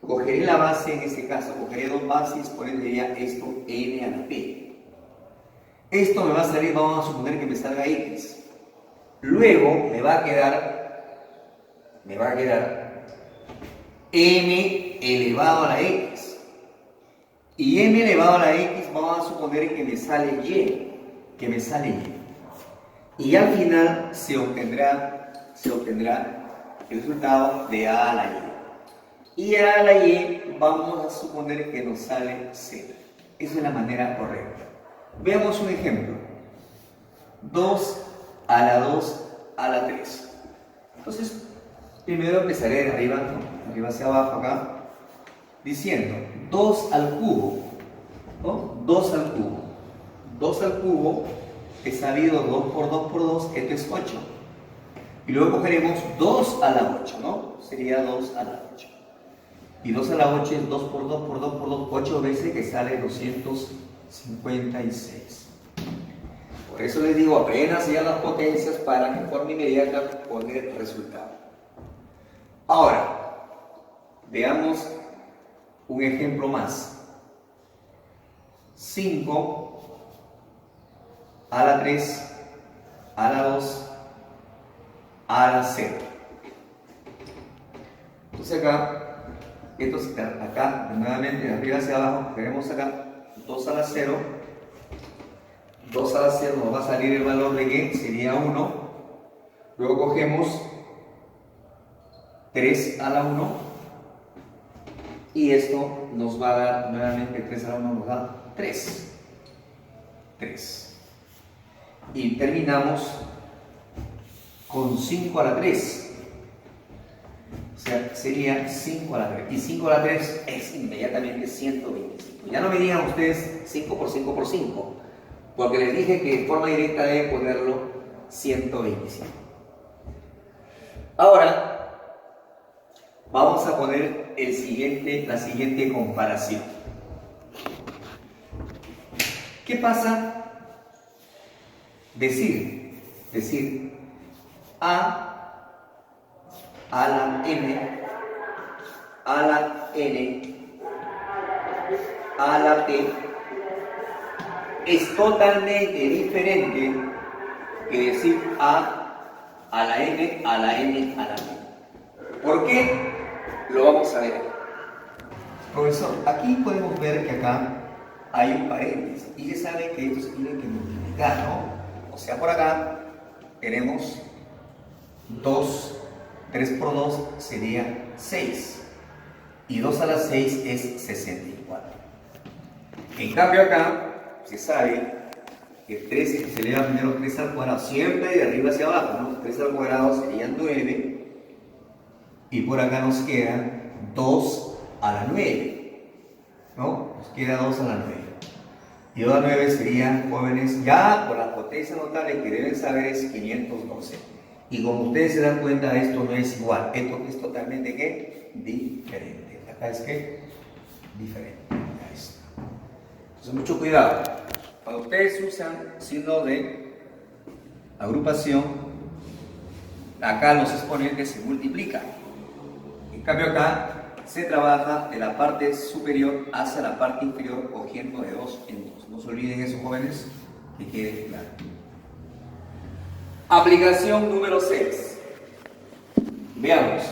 cogeré la base, en este caso, cogeré dos bases y exponente sería esto, n a la p. Esto me va a salir, vamos a suponer que me salga x. Luego me va a quedar m elevado a la x. Y m elevado a la x vamos a suponer que me sale y. Y al final se obtendrá el resultado de a a la y. Y a la y vamos a suponer que nos sale z. Esa es la manera correcta. Veamos un ejemplo. 2 a la 2 a la 3. Entonces, primero empezaré de arriba, ¿no? Arriba hacia abajo acá, diciendo 2 al cubo, ¿no? 2 al cubo. 2 al cubo es sabido 2 por 2 por 2, esto es 8. Y luego cogeremos 2 a la 8, ¿no? Sería 2 a la 8. Y 2 a la 8 es 2 por 2 por 2 por 2, 8 veces que sale 256. Por eso les digo, apenas sean las potencias para que en forma inmediata poner el resultado. Ahora, veamos un ejemplo más. 5 a la 3 a la 2 a la 0. Entonces acá, nuevamente de arriba hacia abajo, veremos acá 2 a la 0. 2 a la 0 nos va a salir el valor de que sería 1. Luego cogemos 3 a la 1. Y esto nos va a dar, nuevamente 3 a la 1 nos da 3. Y terminamos con 5 a la 3. O sea, sería 5 a la 3. Y 5 a la 3 es inmediatamente 125. Ya no me digan ustedes 5 por 5 por 5. Porque les dije que de forma directa deben ponerlo 125. Ahora, vamos a poner la siguiente comparación. ¿Qué pasa? Decir a la m, a la n, a la p es totalmente diferente que decir a la m, a la n, a la p. ¿Por qué? Lo vamos a ver. Profesor, aquí podemos ver que acá hay un paréntesis y se sabe que esto se tiene que multiplicar, ¿no? O sea, por acá tenemos 2, 3 por 2 sería 6. Y 2 a la 6 es 64. En cambio acá se sabe que 3 se eleva primero 3 al cuadrado, siempre de arriba hacia abajo, ¿no? 3 al cuadrado serían 9. Y por acá nos queda 2 a la 9. ¿No? Nos queda 2 a la 9. Y 2 a 9 serían, jóvenes, ya por las potencias notables que deben saber es 512. Y como ustedes se dan cuenta, esto no es igual. Esto es totalmente, ¿qué? Diferente. Acá es que diferente. Ahí está. Entonces, mucho cuidado. Cuando ustedes usan signo de agrupación, acá los exponentes se multiplican. En cambio acá se trabaja de la parte superior hacia la parte inferior cogiendo de dos en dos. No se olviden eso, jóvenes, que quede claro. Aplicación número 6. Veamos.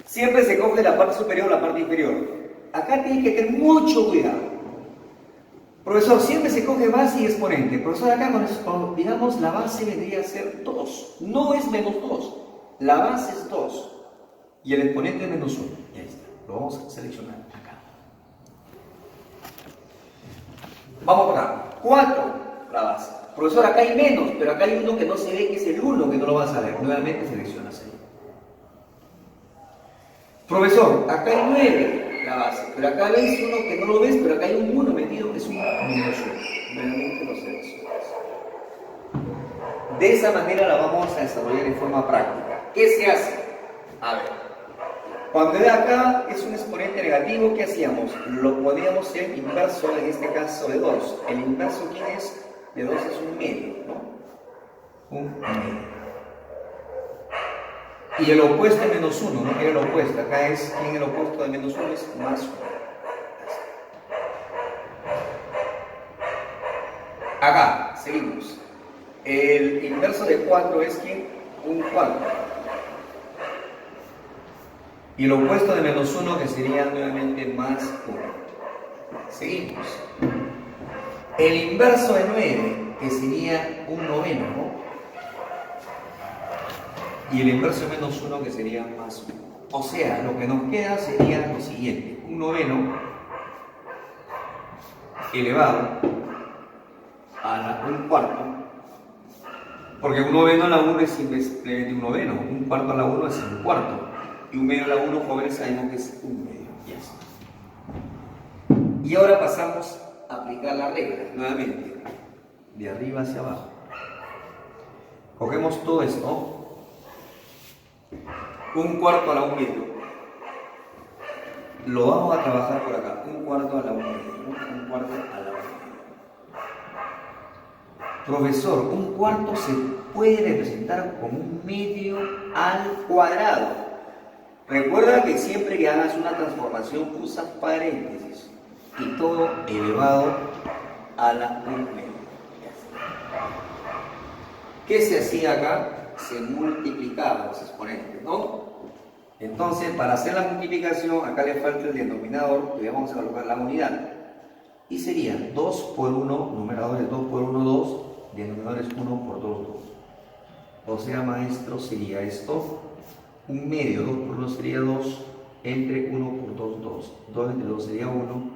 Siempre se coge la parte superior o la parte inferior. Acá tiene que tener mucho cuidado. Profesor, siempre se coge base y exponente. Profesor, acá cuando digamos la base vendría a ser 2. No es menos 2. La base es 2. Y el exponente es menos 1. Ya está. Lo vamos a seleccionar acá. Vamos por acá. 4, la base. Profesor, acá hay menos, pero acá hay uno que no se ve, que es el 1, que no lo vas a ver. Nuevamente seleccionas ahí. Profesor, acá hay 9, la base, pero acá veis uno que no lo ves, pero acá hay un 1 metido que es un menos 1. Nuevamente lo seleccionas. De esa manera la vamos a desarrollar en forma práctica. ¿Qué se hace? A ver, cuando de acá es un exponente negativo, ¿qué hacíamos? Lo podíamos hacer inverso, en este caso de 2. ¿El inverso quién es? De 2 es un medio, ¿no? Un medio. Y el opuesto es menos 1, ¿no? Mira el opuesto. Acá es, ¿quién el opuesto de menos 1? Es más 1. Acá, seguimos. El inverso de 4 es ¿quién? Un cuarto. Y el opuesto de menos 1 que sería nuevamente más 1. Seguimos. El inverso de 9 que sería un noveno, ¿no? Y el inverso de menos 1 que sería más 1. O sea, lo que nos queda sería lo siguiente. Un noveno elevado a un cuarto. Porque un noveno a la 1 es simplemente un noveno. Un cuarto a la 1 es un cuarto. Y un medio a la 1, jóvenes, sabemos que es un medio. Ya está. Y ahora pasamos a aplicar la regla nuevamente. De arriba hacia abajo. Cogemos todo esto. Un cuarto a la 1 medio. Lo vamos a trabajar por acá. Un cuarto a la 1 medio. Un cuarto a la 1 medio. Profesor, un cuarto se puede representar como un medio al cuadrado. Recuerda que siempre que hagas una transformación usas paréntesis. Y todo elevado a la 1 medio. ¿Qué se hacía acá? Se multiplicaban los exponentes, ¿no? Entonces, para hacer la multiplicación, acá le falta el denominador, le vamos a colocar la unidad. Y sería 2 por 1, numerador es 2 por 1, 2, denominador es 1 por 2, 2. O sea, maestro, sería esto, un medio, 2 por 2 sería 2, entre 1 por 2, 2. 2 entre 2 sería 1,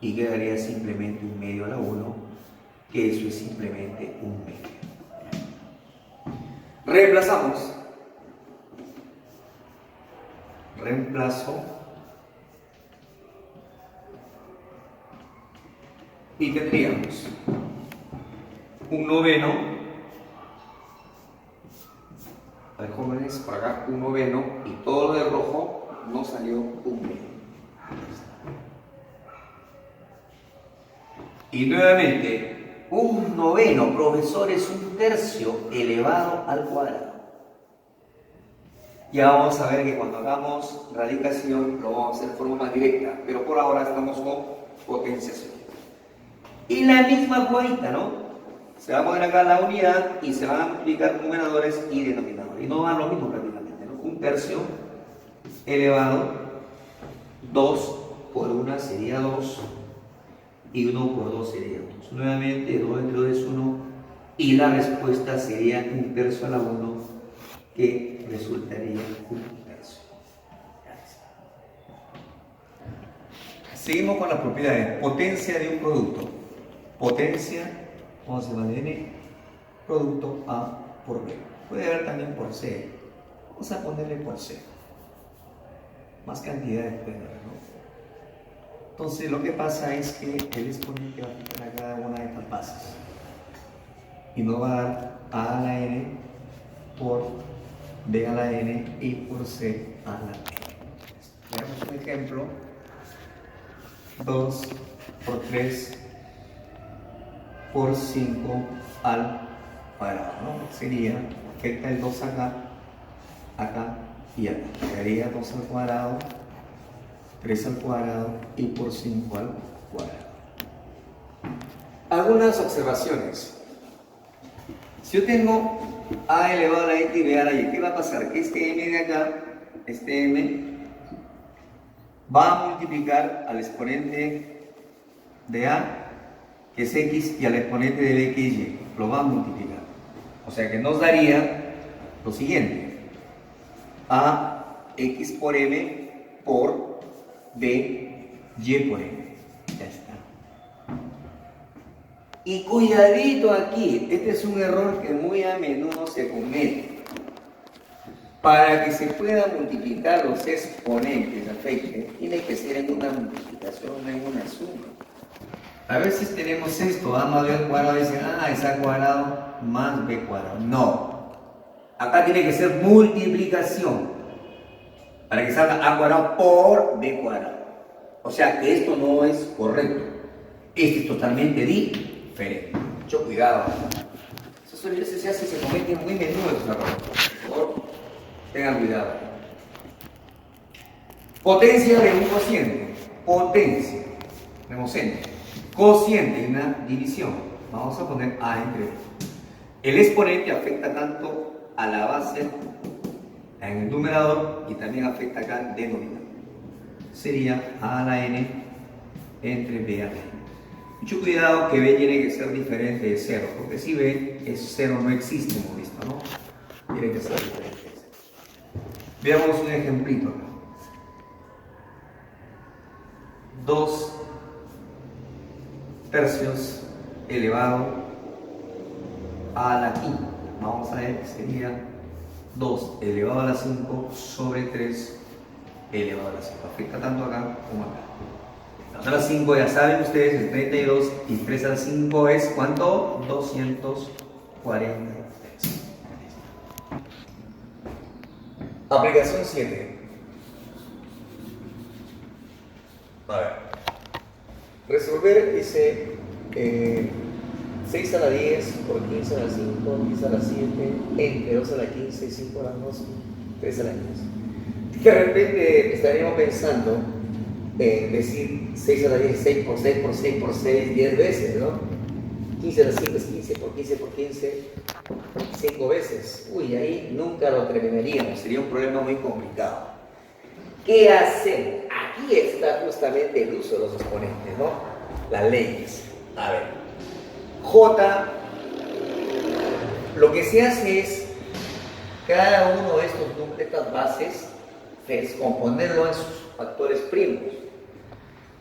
y quedaría simplemente un medio a la 1, que eso es simplemente un medio. Reemplazamos. Reemplazo. Y tendríamos un noveno. A ver, jóvenes, por acá un noveno. Y todo lo de rojo no salió un medio. Y nuevamente. Un noveno, profesor, es un tercio elevado al cuadrado. Ya vamos a ver que cuando hagamos radicación lo vamos a hacer de forma más directa, pero por ahora estamos con potenciación. Y la misma jugadita, ¿no? Se va a poner acá la unidad y se van a multiplicar numeradores y denominadores. Y no van lo mismo prácticamente, ¿no? Un tercio elevado, 2 por 1 sería 2. Y 1 por 2 sería 2. Nuevamente 2 entre 2 es 1 y la respuesta sería un tercio a la 1 que resultaría un tercio. Seguimos con las propiedades. Potencia de un producto. Potencia, ¿cómo se llama? De N, producto A por B. Puede haber también por C. Vamos a ponerle por C. Más cantidades puede haber, ¿no? Entonces lo que pasa es que el exponente va a quitar a cada una de estas bases y nos va a dar A a la N por B a la N y por C a la N. Veamos un ejemplo. 2 por 3 por 5 al cuadrado, ¿no? Sería, afecta el 2 acá, acá y acá. Quedaría 2 al cuadrado, 3 al cuadrado y por 5 al cuadrado. Algunas observaciones. Si yo tengo a elevado a la x y b a la y, ¿qué va a pasar? Que este m de acá, este m, va a multiplicar al exponente de a, que es x, y al exponente de b, que es y. Lo va a multiplicar. O sea que nos daría lo siguiente. A x por m por b y por m. Ya está. Y cuidadito aquí, este es un error que muy a menudo se comete. Para que se puedan multiplicar los exponentes, tiene que ser en una multiplicación, no en una suma. A veces tenemos esto, a más b al cuadrado, dicen, es a cuadrado más b cuadrado. No. Acá tiene que ser multiplicación. Para que salga a cuadrado por b cuadrado. O sea que esto no es correcto. Este es totalmente diferente. Mucho cuidado. Eso se comete muy menudo estos errores. Por favor, tengan cuidado. Potencia de un cociente. Potencia. Tenemos n. Cociente y una división. Vamos a poner a entre b. El exponente afecta tanto a la base en el numerador y también afecta acá al denominador. Sería a a la n entre b a la n. Mucho cuidado que b tiene que ser diferente de 0, porque si b es 0 no existe, hemos visto, ¿no? Tiene que ser diferente de 0. Veamos un ejemplito acá. 2 tercios elevado a la quinta. Vamos a ver, sería 2 elevado a la 5 sobre 3 elevado a la 5. Afecta tanto acá como acá. 2 a la 5 ya saben ustedes, es 32 y 3 a la 5 es ¿cuánto? 243. Aplicación 7. A ver. Resolver dice 6 a la 10 por 15 a la 5, 10 a la 7, entre 2 a la 15, 5 a la 2, 3 a la 15. De repente estaríamos pensando en decir 6 a la 10, 6 por 6 por 6 por 6, 10 veces, ¿no? 15 a la 5 es 15 por 15 por 15, 5 veces. Uy, ahí nunca lo terminaríamos, sería un problema muy complicado. ¿Qué hacemos? Aquí está justamente el uso de los exponentes, ¿no? Las leyes. A ver, J, lo que se hace es cada uno de estas bases, descomponerlo en sus factores primos.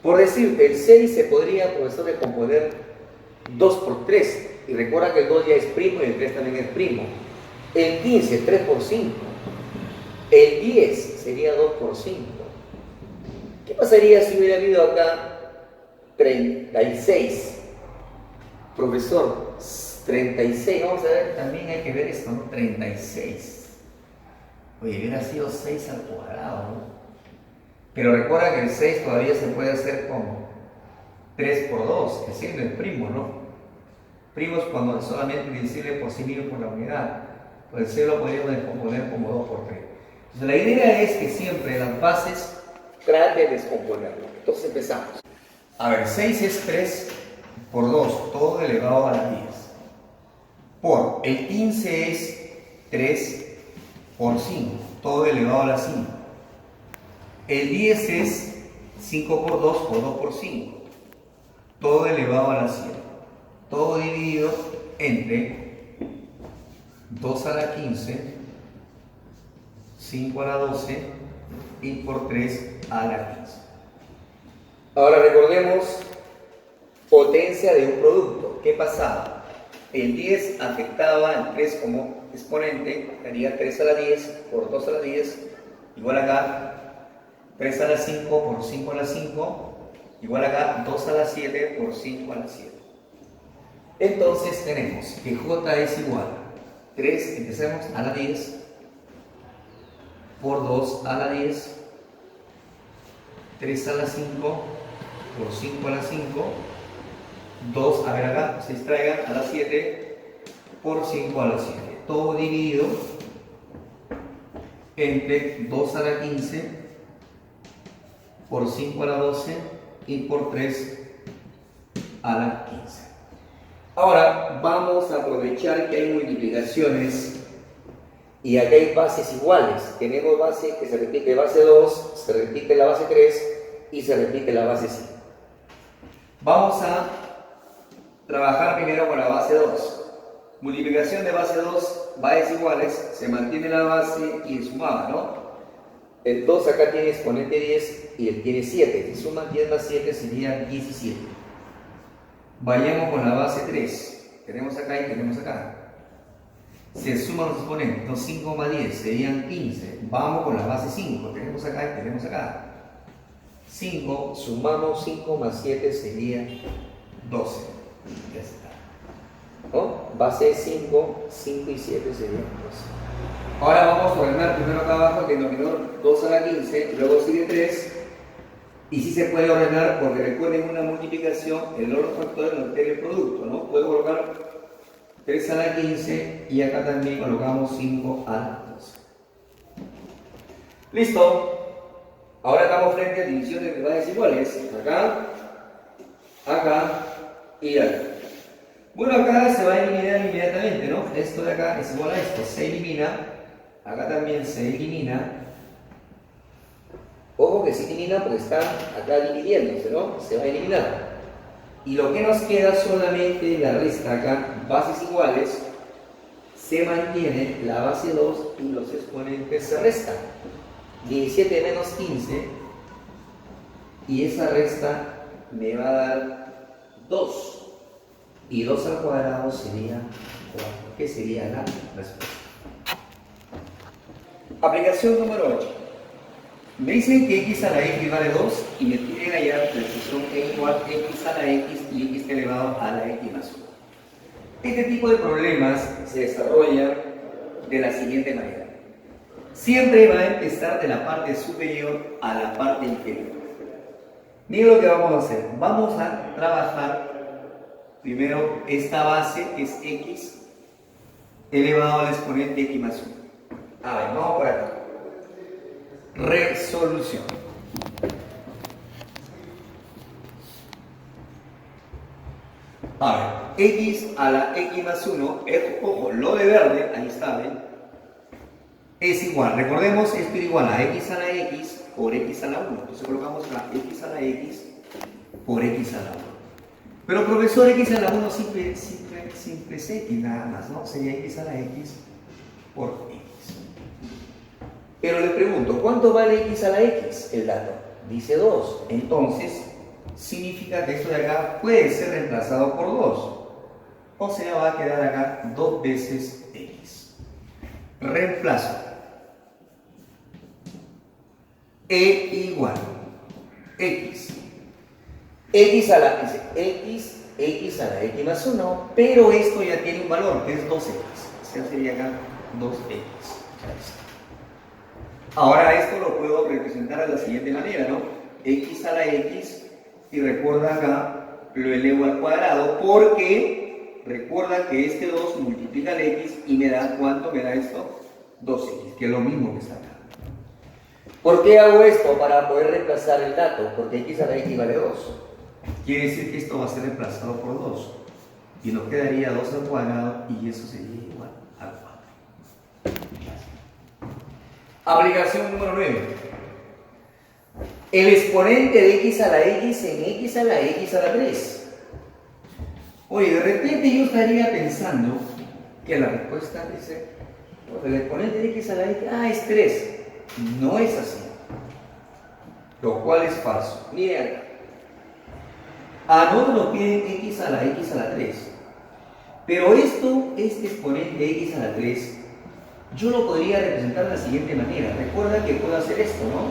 Por decirte, el 6 se podría, profesor, descomponer 2 por 3. Y recuerda que el 2 ya es primo y el 3 también es primo. El 15, 3 por 5. El 10 sería 2 por 5. ¿Qué pasaría si hubiera habido acá 36? Profesor, 36, vamos a ver, también hay que ver esto, ¿no? 36. Oye, hubiera sido 6 al cuadrado, ¿no? Pero recuerda que el 6 todavía se puede hacer como 3 por 2, que siendo el primo, ¿no? Primo es cuando es solamente divisible por sí mismo por la unidad. Pues el 6 lo podríamos descomponer como 2 por 3. Entonces la idea es que siempre las bases trate de descomponerlo. Entonces empezamos. A ver, 6 es 3 por 2, todo elevado a la 10. Por el 15 es 3 por 5, todo elevado a la 5. El 10 es 5 por 2 o 2 por 5, todo elevado a la 7. Todo dividido entre 2 a la 15, 5 a la 12 y por 3 a la 15. Ahora recordemos potencia de un producto. ¿Qué pasaba? El 10 afectaba al 3 como exponente, daría 3 a la 10 por 2 a la 10, igual acá 3 a la 5 por 5 a la 5, igual acá 2 a la 7 por 5 a la 7. Entonces tenemos que J es igual a 3, empecemos a la 10, por 2 a la 10, 3 a la 5, por 5 a la 5, 2, a ver acá, se extraigan a la 7 por 5 a la 7. Todo dividido entre 2 a la 15 por 5 a la 12 y por 3 a la 15. Ahora vamos a aprovechar que hay multiplicaciones y acá hay bases iguales. Tenemos base que se repite base 2, se repite la base 3 y se repite la base 5. Vamos a trabajar primero con la base 2. Multiplicación de base 2, bases iguales, se mantiene la base y sumaba, ¿no? El 2 acá tiene exponente 10 y él tiene 7. Si suman 10 más 7 sería 17. Vayamos con la base 3. Tenemos acá y tenemos acá. Se suman los exponentes. Entonces 5 más 10 serían 15. Vamos con la base 5. Tenemos acá y tenemos acá. 5, sumamos 5 más 7 sería 12. Ya está. ¿No? Base 5, 5 y 7 serían 12. Ahora vamos a ordenar primero acá abajo el denominador 2 a la 15, luego sigue 3. Y si se puede ordenar, porque recuerden una multiplicación, el orden factorial no altera el producto, ¿no? Puedo colocar 3 a la 15 y acá también colocamos 5 a la 12. ¿Listo? Ahora estamos frente a divisiones de bases iguales. Acá, acá y acá. Bueno, acá se va a eliminar inmediatamente, ¿no? Esto de acá es igual a esto. Se elimina. Acá también se elimina. Ojo que se elimina porque está acá dividiéndose, ¿no? Se va a eliminar. Y lo que nos queda solamente la resta acá, bases iguales, se mantiene la base 2 y los exponentes se restan. 17 menos 15 y esa resta me va a dar 2. Y 2 al cuadrado sería 4, que sería la respuesta. Aplicación número 8. Me dicen que x a la x vale 2 y me piden hallar la expresión e igual a x a la x y x elevado a la x más 1. Este tipo de problemas se desarrolla de la siguiente manera. Siempre va a empezar de la parte superior a la parte inferior. Miren lo que vamos a hacer. Vamos a trabajar primero esta base que es x elevado al exponente x más 1. A ver, vamos por acá. Resolución. A ver, x a la x más 1, ojo, lo de verde, ahí está, ¿ven? Es igual, recordemos, esto es igual a x a la x por x a la 1. Entonces colocamos la x a la x por x a la 1. Pero profesor, x a la 1 simple es x nada más, ¿no? Sería x a la x por x. Pero le pregunto, ¿cuánto vale x a la x? El dato dice 2. Entonces, significa que esto de acá puede ser reemplazado por 2. O sea, va a quedar acá 2 veces x. Reemplazo. E igual x. X a la x a la x más 1, pero esto ya tiene un valor que es 2x. O sea, sería acá 2x. Ahora esto lo puedo representar de la siguiente manera, ¿no? X a la x, y recuerda acá, lo elevo al cuadrado, porque recuerda que este 2 multiplica el x y me da, ¿cuánto me da esto? 2x, que es lo mismo que está acá. ¿Por qué hago esto? Para poder reemplazar el dato, porque x a la x vale 2. Quiere decir que esto va a ser reemplazado por 2. Y nos quedaría 2 al cuadrado y eso sería igual a 4. Aplicación número 9. El exponente de x a la x en x a la x a la 3. Oye, de repente yo estaría pensando que la respuesta dice, el exponente de x a la x, es 3. No es así. Lo cual es falso. Miren acá. A nosotros nos piden x a la 3. Pero este exponente de x a la 3, yo lo podría representar de la siguiente manera. Recuerda que puedo hacer esto, ¿no?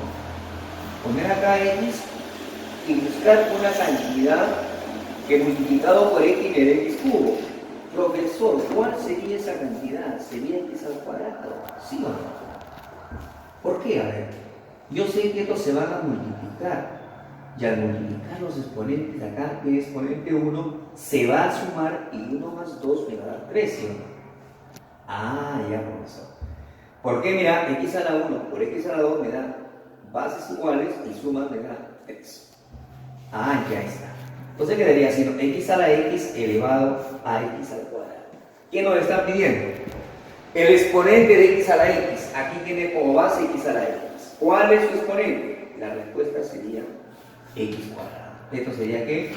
Poner acá x y buscar una cantidad que multiplicado por x me dé x cubo. Profesor, ¿cuál sería esa cantidad? ¿Sería x al cuadrado? ¿Sí o no? ¿Por qué? A ver, yo sé que estos se van a multiplicar. Y al multiplicar los exponentes acá, el exponente 1 se va a sumar y 1 más 2 me va a dar 3, ¿sí o no? Ah, ya, profesor. ¿Por qué? Mira, x a la 1 por x a la 2 me da bases iguales y suma me da 3. Ah, ya está. Entonces quedaría así, ¿no? X a la x elevado a x al cuadrado. ¿Qué nos está pidiendo? El exponente de x a la x. Aquí tiene como base x a la x. ¿Cuál es su exponente? La respuesta sería x cuadrado. Esto sería que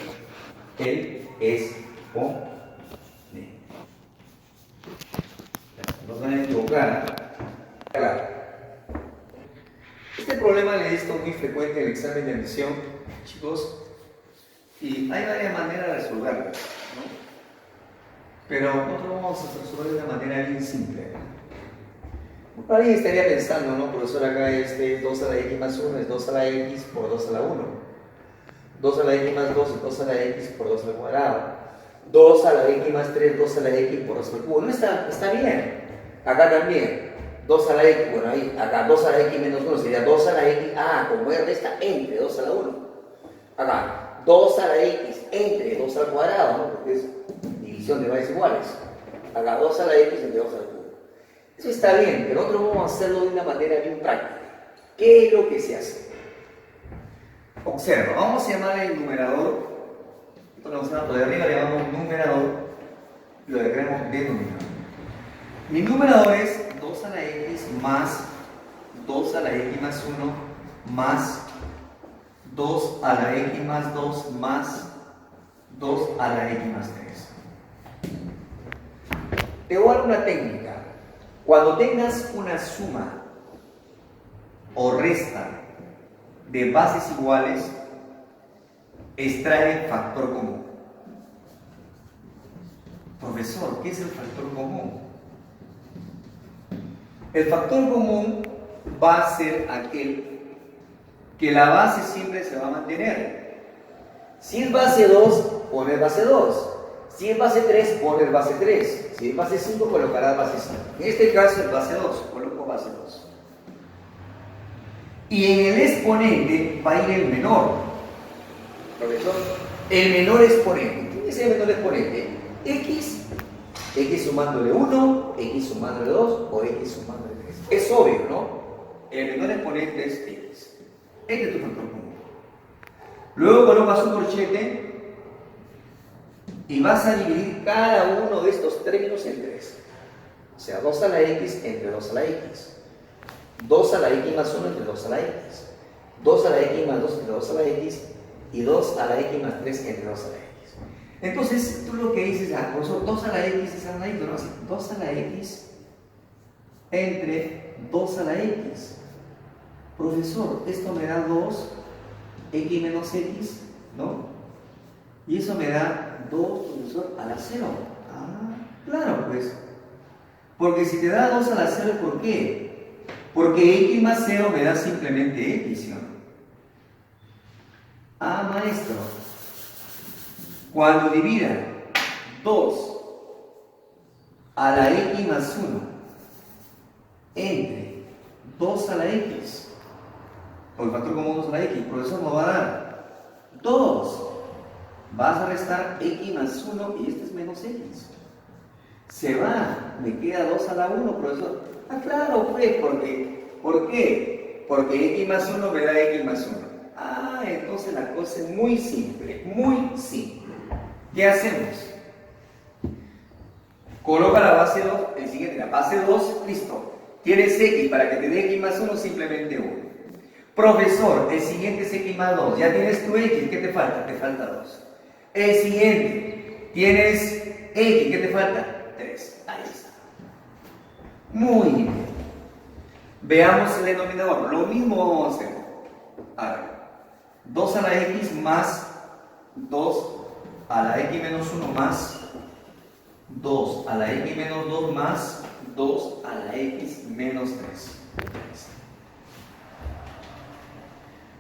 el exponente. No se van a equivocar. Claro. Este problema le he visto muy frecuente en el examen de admisión, chicos, y hay varias maneras de resolverlo, ¿no? Pero nosotros vamos a resolver de una manera bien simple. Alguien estaría pensando, ¿no? Profesor, acá 2 a la x más 1 es 2 a la x por 2 a la 1. 2 a la x más 2 es 2 a la x por 2 al cuadrado. 2 a la x más 3, 2 a la x por 2 al cubo. No está bien. Acá también. 2 a la x, bueno, ahí, acá 2 a la x menos 1 sería 2 a la x, como r está entre 2 a la 1. Acá, 2 a la x entre 2 al cuadrado, ¿no? Porque es división de bases iguales. Acá, 2 a la x entre 2 al cubo. Eso está bien, pero nosotros vamos a hacerlo de una manera bien práctica. ¿Qué es lo que se hace? Observa, vamos a llamar el numerador, esto lo vamos a llamar, de arriba le llamamos numerador, y lo de acá llamamos denominador. Mi numerador es 2 a la x más 2 a la x más 1 más 2 a la x más 2 más 2 a la x más 3. Te voy a dar una técnica. Cuando tengas una suma o resta de bases iguales, extrae el factor común. Profesor, ¿qué es el factor común? El factor común va a ser aquel que la base siempre se va a mantener. Si es base 2, pones base 2. Si es base 3, pones base 3. Si es base 5, colocarás base 5. En este caso es base 2, coloco base 2. Y en el exponente va a ir el menor. Profesor, el menor exponente. ¿Quién es el menor exponente? X sumándole 1, X sumándole 2 o X sumándole 3. Es obvio, ¿no? El menor exponente es X. Este es tu factor común. Luego colocas un corchete y vas a dividir cada uno de estos términos en 3. O sea, 2 a la x entre 2 a la x. 2 a la x más 1 entre 2 a la x. 2 a la x más 2 entre 2 a la x. Y 2 a la x más 3 entre 2 a la x. Entonces, tú lo que dices, profesor, 2 a la x es analito, ¿no? 2 a la x entre 2 a la x. Profesor, esto me da 2, x menos x, ¿no? Y eso me da 2, profesor, a la 0. Ah, claro, pues. Porque si te da 2 a la 0, ¿por qué? Porque x más 0 me da simplemente x, ¿no? Ah, maestro. Cuando divida 2 a la x más 1 entre 2 a la x, o el factor común 2 a la x, profesor, nos va a dar 2. Vas a restar x más 1 y este es menos x. Se va, me queda 2 a la 1, profesor. Ah, claro, pues, ¿por qué? Porque x más 1 me da x más 1. Ah, entonces la cosa es muy simple, muy simple. ¿Qué hacemos? Coloca la base 2, el siguiente, la base 2, listo. Tienes x, para que te dé x más 1, simplemente 1. Profesor, el siguiente es x más 2. Ya tienes tu x, ¿qué te falta? Te falta 2. El siguiente, tienes x, ¿qué te falta? 3. Ahí está. Muy bien. Veamos el denominador. Lo mismo vamos a hacer. A ver. 2 a la x más 2 a la x menos 1 más 2 a la x menos 2 más 2 a la x menos 3.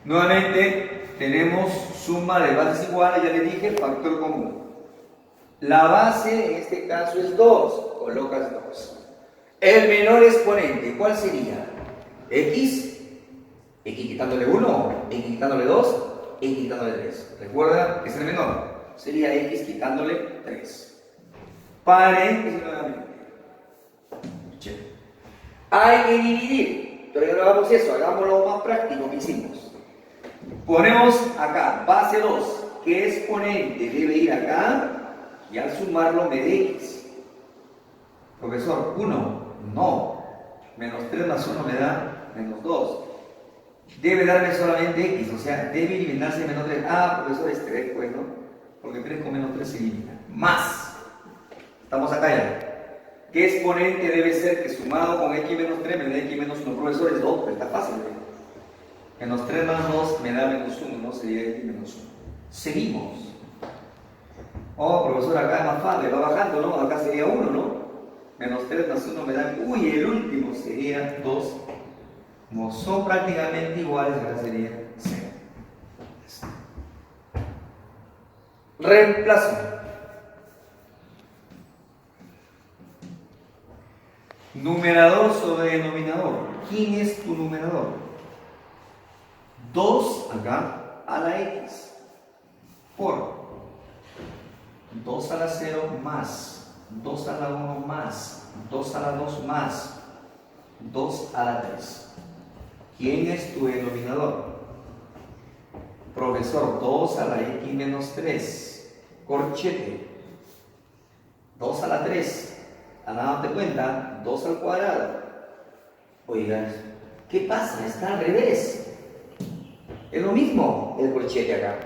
Nuevamente tenemos suma de bases iguales, ya le dije, factor común. La base en este caso es 2, colocas 2. El menor exponente, ¿cuál sería? X quitándole 1, x quitándole 2, x quitándole 3. Recuerda, es el menor. Sería x quitándole 3. Paren, es nuevamente. Hay que dividir, pero ya no hagamos eso, hagámoslo más práctico que hicimos. Ponemos acá, base 2, ¿qué exponente debe ir acá? Y al sumarlo me dé x. Profesor, 1, no. Menos 3 más 1 me da menos 2. Debe darme solamente x, o sea, debe eliminarse menos 3. Ah, profesor, es 3, pues, ¿no? Porque 3 con menos 3 se elimina. Más. Estamos acá ya. ¿Qué exponente debe ser que sumado con x menos 3 me da x menos 1? Profesor, es 2, pero está fácil, ¿no? Menos 3 más 2 me da menos 1, ¿no? Sería x menos 1. Seguimos. Oh, profesor, acá es más fácil, va bajando, ¿no? Acá sería 1, ¿no? Menos 3 más 1 me da... Uy, el último sería 2. Como son prácticamente iguales, acá sería 0. Reemplazo. Numerador sobre denominador. ¿Quién es tu numerador? 2 acá a la x por 2 a la 0 más 2 a la 1 más 2 a la 2 más 2 a la 3. ¿Quién es tu denominador? Profesor, 2 a la x menos 3. Corchete. 2 a la 3. ¿Has dado cuenta? 2 al cuadrado. Oigan, ¿qué pasa? Está al revés. Es lo mismo el corchete acá.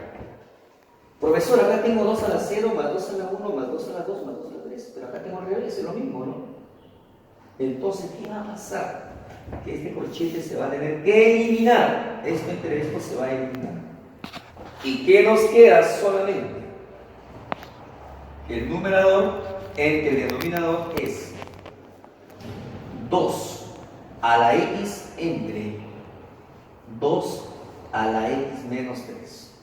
Profesor, acá tengo 2 a la 0 más 2 a la 1 más 2 a la 2 más 2 a la 3. Pero acá tengo al revés, es lo mismo, ¿no? Entonces, ¿qué va a pasar? Que este corchete se va a tener que eliminar. Esto entre esto se va a eliminar. ¿Y qué nos queda solamente? El numerador entre el denominador es 2 a la x entre 2 a la x menos 3.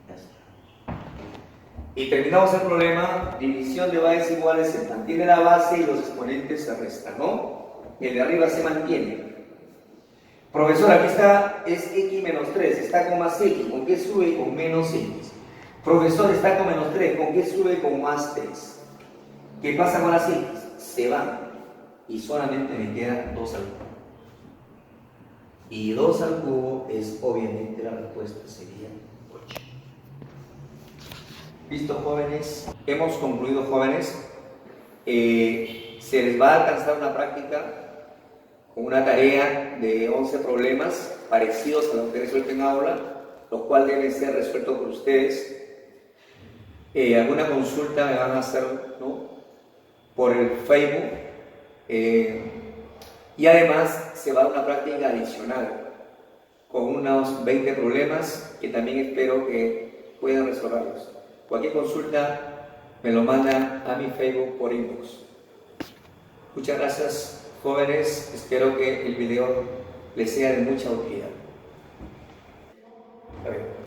Ya está. Y terminamos el problema. División de bases iguales, se mantiene la base y los exponentes se restan, ¿no? El de arriba se mantiene. Profesor, aquí está, es x menos 3, está con más x, ¿con qué sube? Con menos x. Profesor, está con menos 3, ¿con qué sube? Con más 3. ¿Qué pasa con las x? Se van y solamente me queda 2 al cubo. Y 2 al cubo es obviamente la respuesta, sería 8. ¿Listo, jóvenes? Hemos concluido, jóvenes. Se les va a alcanzar una práctica con una tarea de 11 problemas parecidos a los que resuelven en aula, los cuales deben ser resueltos por ustedes. Alguna consulta me van a hacer, ¿no?, por el Facebook, y además se va a dar una práctica adicional con unos 20 problemas que también espero que puedan resolverlos. Cualquier consulta me lo mandan a mi Facebook por inbox. Muchas gracias, jóvenes. Espero que el video les sea de mucha utilidad. A ver.